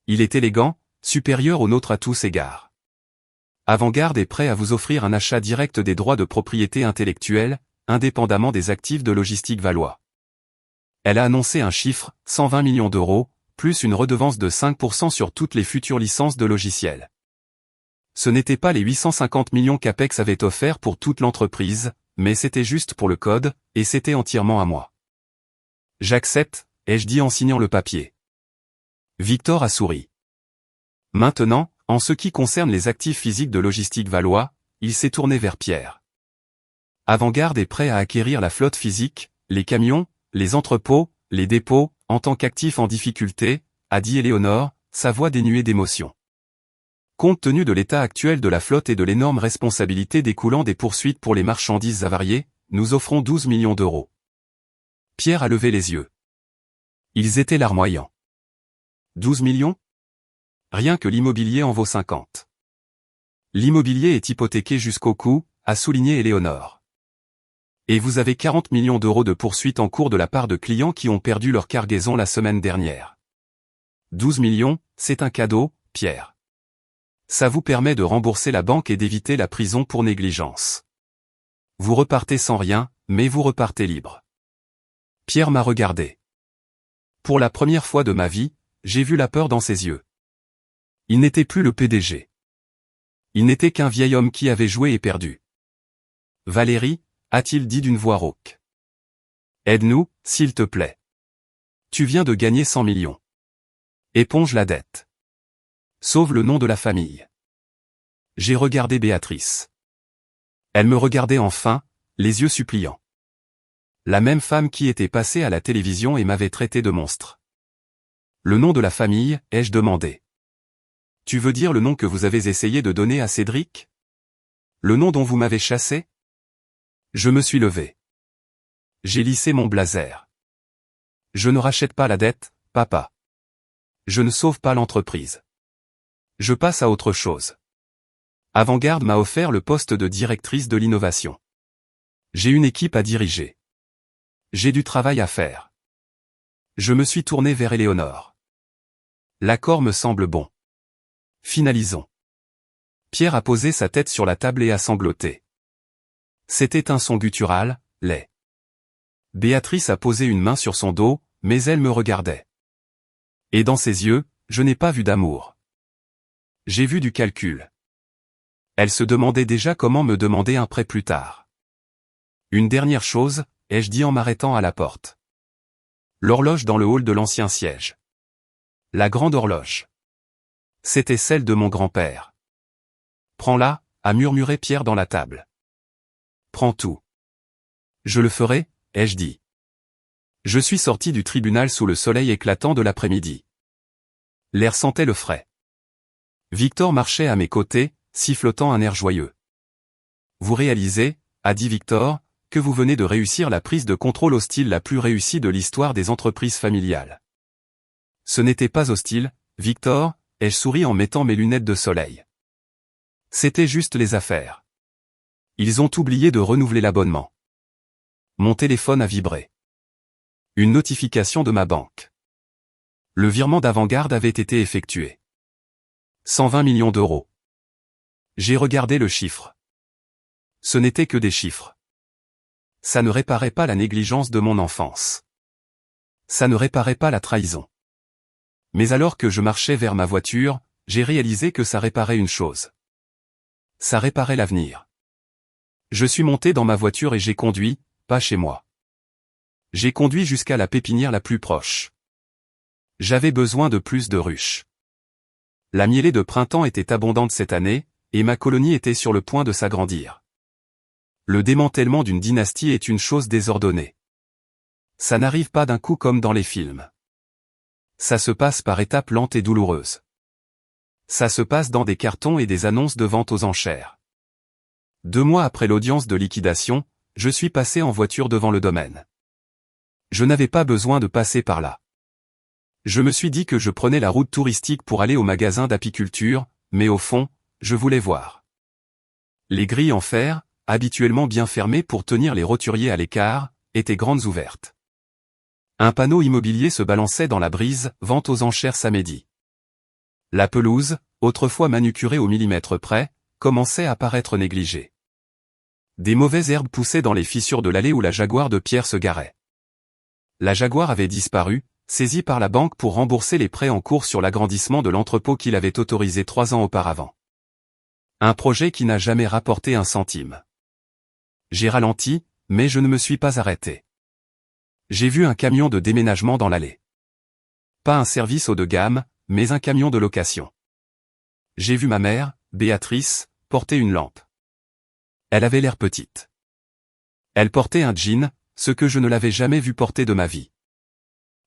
Il est élégant, supérieur au nôtre à tous égards. Avant-Garde est prêt à vous offrir un achat direct des droits de propriété intellectuelle, indépendamment des actifs de Logistique Valois. Elle a annoncé un chiffre, 120 millions d'euros, plus une redevance de 5% sur toutes les futures licences de logiciels. Ce n'était pas les 850 millions qu'Apex avait offerts pour toute l'entreprise, mais c'était juste pour le code, et c'était entièrement à moi. J'accepte, ai-je dit en signant le papier. Victor a souri. Maintenant, en ce qui concerne les actifs physiques de Logistique Valois, il s'est tourné vers Pierre. Avant-Garde est prêt à acquérir la flotte physique, les camions, les entrepôts, les dépôts, en tant qu'actifs en difficulté, a dit Éléonore, sa voix dénuée d'émotion. Compte tenu de l'état actuel de la flotte et de l'énorme responsabilité découlant des poursuites pour les marchandises avariées, nous offrons 12 millions d'euros. Pierre a levé les yeux. Ils étaient larmoyants. 12 millions? Rien que l'immobilier en vaut 50. L'immobilier est hypothéqué jusqu'au cou, a souligné Éléonore. Et vous avez 40 millions d'euros de poursuites en cours de la part de clients qui ont perdu leur cargaison la semaine dernière. 12 millions, c'est un cadeau, Pierre. Ça vous permet de rembourser la banque et d'éviter la prison pour négligence. Vous repartez sans rien, mais vous repartez libre. Pierre m'a regardé. Pour la première fois de ma vie, j'ai vu la peur dans ses yeux. Il n'était plus le PDG. Il n'était qu'un vieil homme qui avait joué et perdu. Valérie, a-t-il dit d'une voix rauque. Aide-nous, s'il te plaît. Tu viens de gagner 100 millions. Éponge la dette. Sauve le nom de la famille. J'ai regardé Béatrice. Elle me regardait enfin, les yeux suppliants. La même femme qui était passée à la télévision et m'avait traité de monstre. Le nom de la famille, ai-je demandé. Tu veux dire le nom que vous avez essayé de donner à Cédric? Le nom dont vous m'avez chassé? Je me suis levé. J'ai lissé mon blazer. Je ne rachète pas la dette, papa. Je ne sauve pas l'entreprise. Je passe à autre chose. Avantgarde m'a offert le poste de directrice de l'innovation. J'ai une équipe à diriger. J'ai du travail à faire. Je me suis tourné vers Éléonore. L'accord me semble bon. Finalisons. Pierre a posé sa tête sur la table et a sangloté. C'était un son guttural, laid. Béatrice a posé une main sur son dos, mais elle me regardait. Et dans ses yeux, je n'ai pas vu d'amour. J'ai vu du calcul. Elle se demandait déjà comment me demander un prêt plus tard. Une dernière chose, ai-je dit en m'arrêtant à la porte. L'horloge dans le hall de l'ancien siège. La grande horloge. C'était celle de mon grand-père. Prends-la, a murmuré Pierre dans la table. Prends tout. Je le ferai, ai-je dit. Je suis sorti du tribunal sous le soleil éclatant de l'après-midi. L'air sentait le frais. Victor marchait à mes côtés, sifflotant un air joyeux. Vous réalisez, a dit Victor, que vous venez de réussir la prise de contrôle hostile la plus réussie de l'histoire des entreprises familiales. Ce n'était pas hostile, Victor, ai-je souri en mettant mes lunettes de soleil. C'était juste les affaires. Ils ont oublié de renouveler l'abonnement. Mon téléphone a vibré. Une notification de ma banque. Le virement d'Avantgarde avait été effectué. 120 millions d'euros. J'ai regardé le chiffre. Ce n'était que des chiffres. Ça ne réparait pas la négligence de mon enfance. Ça ne réparait pas la trahison. Mais alors que je marchais vers ma voiture, j'ai réalisé que ça réparait une chose. Ça réparait l'avenir. Je suis monté dans ma voiture et j'ai conduit, pas chez moi. J'ai conduit jusqu'à la pépinière la plus proche. J'avais besoin de plus de ruches. La mielée de printemps était abondante cette année, et ma colonie était sur le point de s'agrandir. Le démantèlement d'une dynastie est une chose désordonnée. Ça n'arrive pas d'un coup comme dans les films. Ça se passe par étapes lentes et douloureuses. Ça se passe dans des cartons et des annonces de vente aux enchères. 2 mois après l'audience de liquidation, je suis passé en voiture devant le domaine. Je n'avais pas besoin de passer par là. Je me suis dit que je prenais la route touristique pour aller au magasin d'apiculture, mais au fond, je voulais voir. Les grilles en fer, habituellement bien fermées pour tenir les roturiers à l'écart, étaient grandes ouvertes. Un panneau immobilier se balançait dans la brise, vente aux enchères samedi. La pelouse, autrefois manucurée au millimètre près, commençait à paraître négligée. Des mauvaises herbes poussaient dans les fissures de l'allée où la Jaguar de Pierre se garait. La Jaguar avait disparu, saisie par la banque pour rembourser les prêts en cours sur l'agrandissement de l'entrepôt qu'il avait autorisé 3 ans auparavant. Un projet qui n'a jamais rapporté un centime. J'ai ralenti, mais je ne me suis pas arrêté. J'ai vu un camion de déménagement dans l'allée. Pas un service haut de gamme, mais un camion de location. J'ai vu ma mère, Béatrice, porter une lampe. Elle avait l'air petite. Elle portait un jean, ce que je ne l'avais jamais vu porter de ma vie.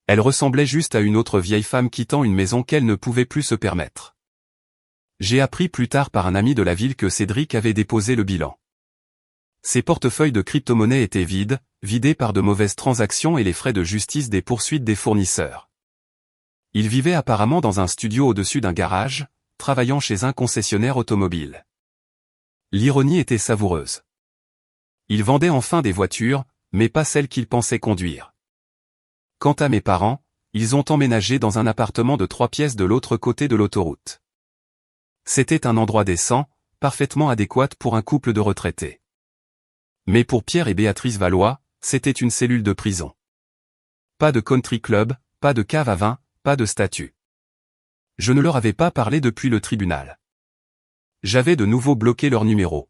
Elle ressemblait juste à une autre vieille femme quittant une maison qu'elle ne pouvait plus se permettre. J'ai appris plus tard par un ami de la ville que Cédric avait déposé le bilan. Ses portefeuilles de crypto-monnaies étaient vides, vidés par de mauvaises transactions et les frais de justice des poursuites des fournisseurs. Il vivait apparemment dans un studio au-dessus d'un garage, travaillant chez un concessionnaire automobile. L'ironie était savoureuse. Il vendait enfin des voitures, mais pas celles qu'il pensait conduire. Quant à mes parents, ils ont emménagé dans un appartement de 3 pièces de l'autre côté de l'autoroute. C'était un endroit décent, parfaitement adéquat pour un couple de retraités. Mais pour Pierre et Béatrice Valois, c'était une cellule de prison. Pas de country club, pas de cave à vin, pas de statue. Je ne leur avais pas parlé depuis le tribunal. J'avais de nouveau bloqué leur numéro.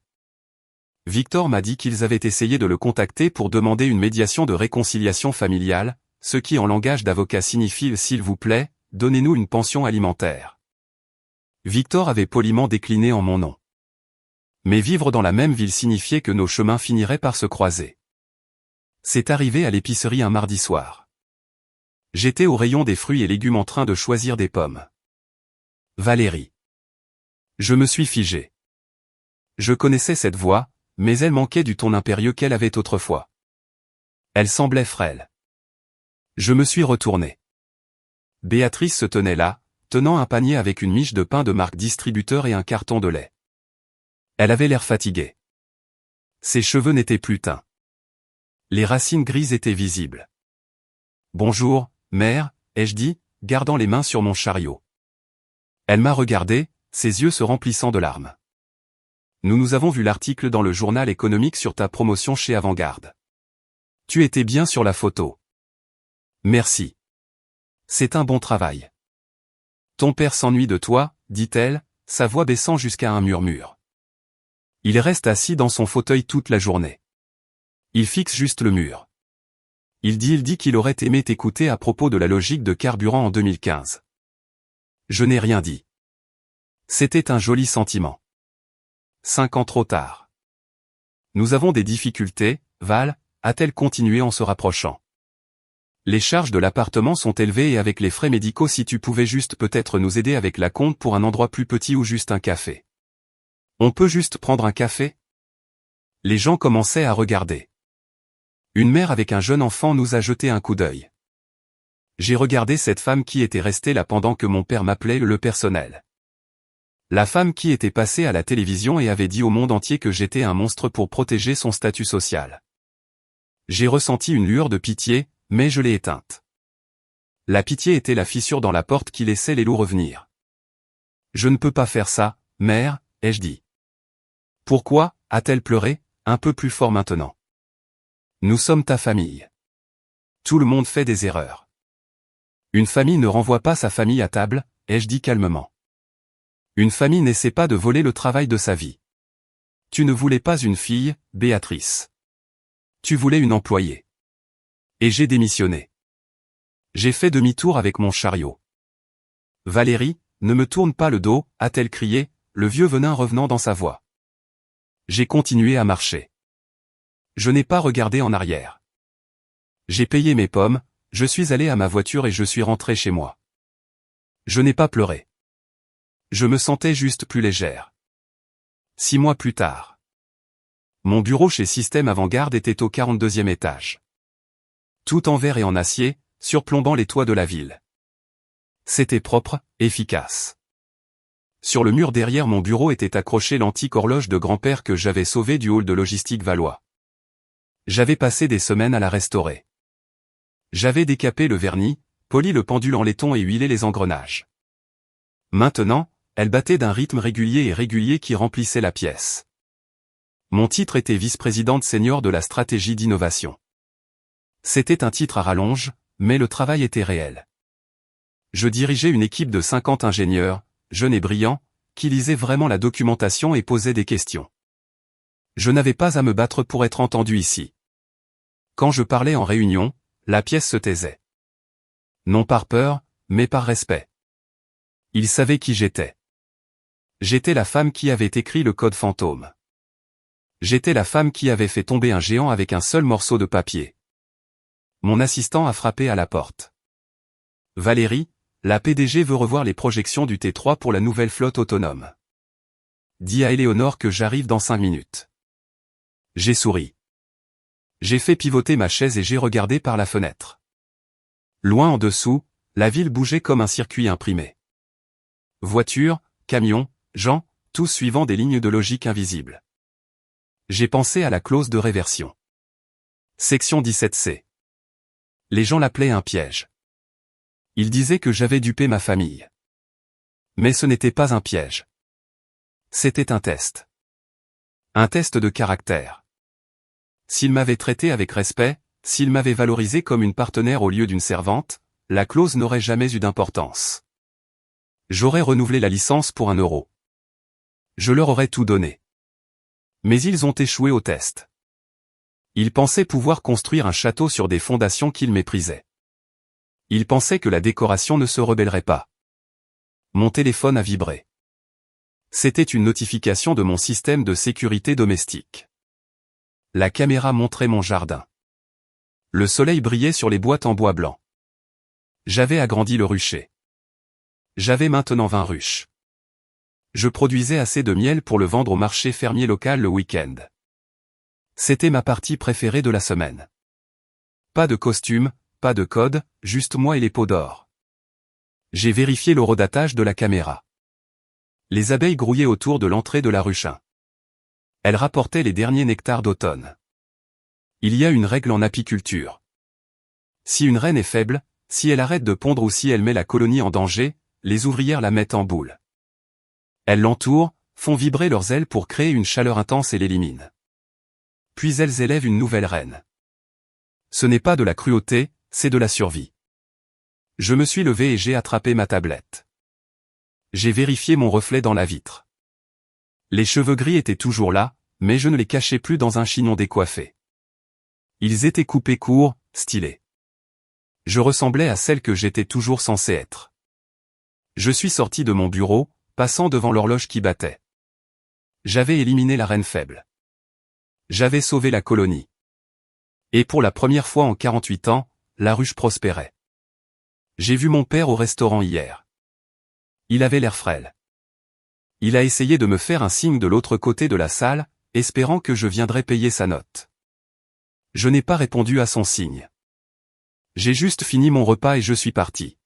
Victor m'a dit qu'ils avaient essayé de le contacter pour demander une médiation de réconciliation familiale, ce qui en langage d'avocat signifie « s'il vous plaît, donnez-nous une pension alimentaire ». Victor avait poliment décliné en mon nom. Mais vivre dans la même ville signifiait que nos chemins finiraient par se croiser. C'est arrivé à l'épicerie un mardi soir. J'étais au rayon des fruits et légumes en train de choisir des pommes. Valérie. Je me suis figé. Je connaissais cette voix, mais elle manquait du ton impérieux qu'elle avait autrefois. Elle semblait frêle. Je me suis retourné. Béatrice se tenait là, tenant un panier avec une miche de pain de marque distributeur et un carton de lait. Elle avait l'air fatiguée. Ses cheveux n'étaient plus teints. Les racines grises étaient visibles. « Bonjour, mère », ai-je dit, gardant les mains sur mon chariot. Elle m'a regardé, ses yeux se remplissant de larmes. « Nous avons vu l'article dans le journal économique sur ta promotion chez Avant-Garde. Tu étais bien sur la photo. » Merci. C'est un bon travail. Ton père s'ennuie de toi, dit-elle, sa voix baissant jusqu'à un murmure. Il reste assis dans son fauteuil toute la journée. Il fixe juste le mur. Il dit qu'il aurait aimé t'écouter à propos de la logique de carburant en 2015. Je n'ai rien dit. C'était un joli sentiment. 5 ans trop tard. Nous avons des difficultés, Val, a-t-elle continué en se rapprochant. Les charges de l'appartement sont élevées et avec les frais médicaux si tu pouvais juste peut-être nous aider avec la compte pour un endroit plus petit ou juste un café. On peut juste prendre un café? Les gens commençaient à regarder. Une mère avec un jeune enfant nous a jeté un coup d'œil. J'ai regardé cette femme qui était restée là pendant que mon père m'appelait le personnel. La femme qui était passée à la télévision et avait dit au monde entier que j'étais un monstre pour protéger son statut social. J'ai ressenti une lueur de pitié, mais je l'ai éteinte. La pitié était la fissure dans la porte qui laissait les loups revenir. Je ne peux pas faire ça, mère, ai-je dit. Pourquoi, a-t-elle pleuré, un peu plus fort maintenant. Nous sommes ta famille. Tout le monde fait des erreurs. Une famille ne renvoie pas sa famille à table, ai-je dit calmement. Une famille n'essaie pas de voler le travail de sa vie. Tu ne voulais pas une fille, Béatrice. Tu voulais une employée. Et j'ai démissionné. J'ai fait demi-tour avec mon chariot. Valérie, ne me tourne pas le dos, a-t-elle crié, le vieux venin revenant dans sa voix. J'ai continué à marcher. Je n'ai pas regardé en arrière. J'ai payé mes pommes, je suis allé à ma voiture et je suis rentré chez moi. Je n'ai pas pleuré. Je me sentais juste plus légère. 6 mois plus tard. Mon bureau chez Système Avant-Garde était au 42e étage. Tout en verre et en acier, surplombant les toits de la ville. C'était propre, efficace. Sur le mur derrière mon bureau était accrochée l'antique horloge de grand-père que j'avais sauvée du hall de logistique Valois. J'avais passé des semaines à la restaurer. J'avais décapé le vernis, poli le pendule en laiton et huilé les engrenages. Maintenant, elle battait d'un rythme régulier qui remplissait la pièce. Mon titre était vice-présidente senior de la stratégie d'innovation. C'était un titre à rallonge, mais le travail était réel. Je dirigeais une équipe de 50 ingénieurs, jeunes et brillants, qui lisaient vraiment la documentation et posaient des questions. Je n'avais pas à me battre pour être entendu ici. Quand je parlais en réunion, la pièce se taisait. Non par peur, mais par respect. Ils savaient qui j'étais. J'étais la femme qui avait écrit le code fantôme. J'étais la femme qui avait fait tomber un géant avec un seul morceau de papier. Mon assistant a frappé à la porte. Valérie, la PDG veut revoir les projections du T3 pour la nouvelle flotte autonome. Dis à Éléonore que j'arrive dans 5 minutes. J'ai souri. J'ai fait pivoter ma chaise et j'ai regardé par la fenêtre. Loin en dessous, la ville bougeait comme un circuit imprimé. Voitures, camions, gens, tous suivant des lignes de logique invisibles. J'ai pensé à la clause de réversion. Section 17C. Les gens l'appelaient un piège. Ils disaient que j'avais dupé ma famille. Mais ce n'était pas un piège. C'était un test. Un test de caractère. S'il m'avait traité avec respect, s'il m'avait valorisé comme une partenaire au lieu d'une servante, la clause n'aurait jamais eu d'importance. J'aurais renouvelé la licence pour 1 euro. Je leur aurais tout donné. Mais ils ont échoué au test. Ils pensaient pouvoir construire un château sur des fondations qu'ils méprisaient. Ils pensaient que la décoration ne se rebellerait pas. Mon téléphone a vibré. C'était une notification de mon système de sécurité domestique. La caméra montrait mon jardin. Le soleil brillait sur les boîtes en bois blanc. J'avais agrandi le rucher. J'avais maintenant 20 ruches. Je produisais assez de miel pour le vendre au marché fermier local le week-end. C'était ma partie préférée de la semaine. Pas de costume, pas de code, juste moi et les pots d'or. J'ai vérifié l'horodatage de la caméra. Les abeilles grouillaient autour de l'entrée de la ruche 1. Elles rapportaient les derniers nectars d'automne. Il y a une règle en apiculture. Si une reine est faible, si elle arrête de pondre ou si elle met la colonie en danger, les ouvrières la mettent en boule. Elles l'entourent, font vibrer leurs ailes pour créer une chaleur intense et l'éliminent. Puis elles élèvent une nouvelle reine. Ce n'est pas de la cruauté, c'est de la survie. Je me suis levé et j'ai attrapé ma tablette. J'ai vérifié mon reflet dans la vitre. Les cheveux gris étaient toujours là, mais je ne les cachais plus dans un chignon décoiffé. Ils étaient coupés courts, stylés. Je ressemblais à celle que j'étais toujours censé être. Je suis sorti de mon bureau, passant devant l'horloge qui battait. J'avais éliminé la reine faible. J'avais sauvé la colonie. Et pour la première fois en 48 ans, la ruche prospérait. J'ai vu mon père au restaurant hier. Il avait l'air frêle. Il a essayé de me faire un signe de l'autre côté de la salle, espérant que je viendrais payer sa note. Je n'ai pas répondu à son signe. J'ai juste fini mon repas et je suis parti.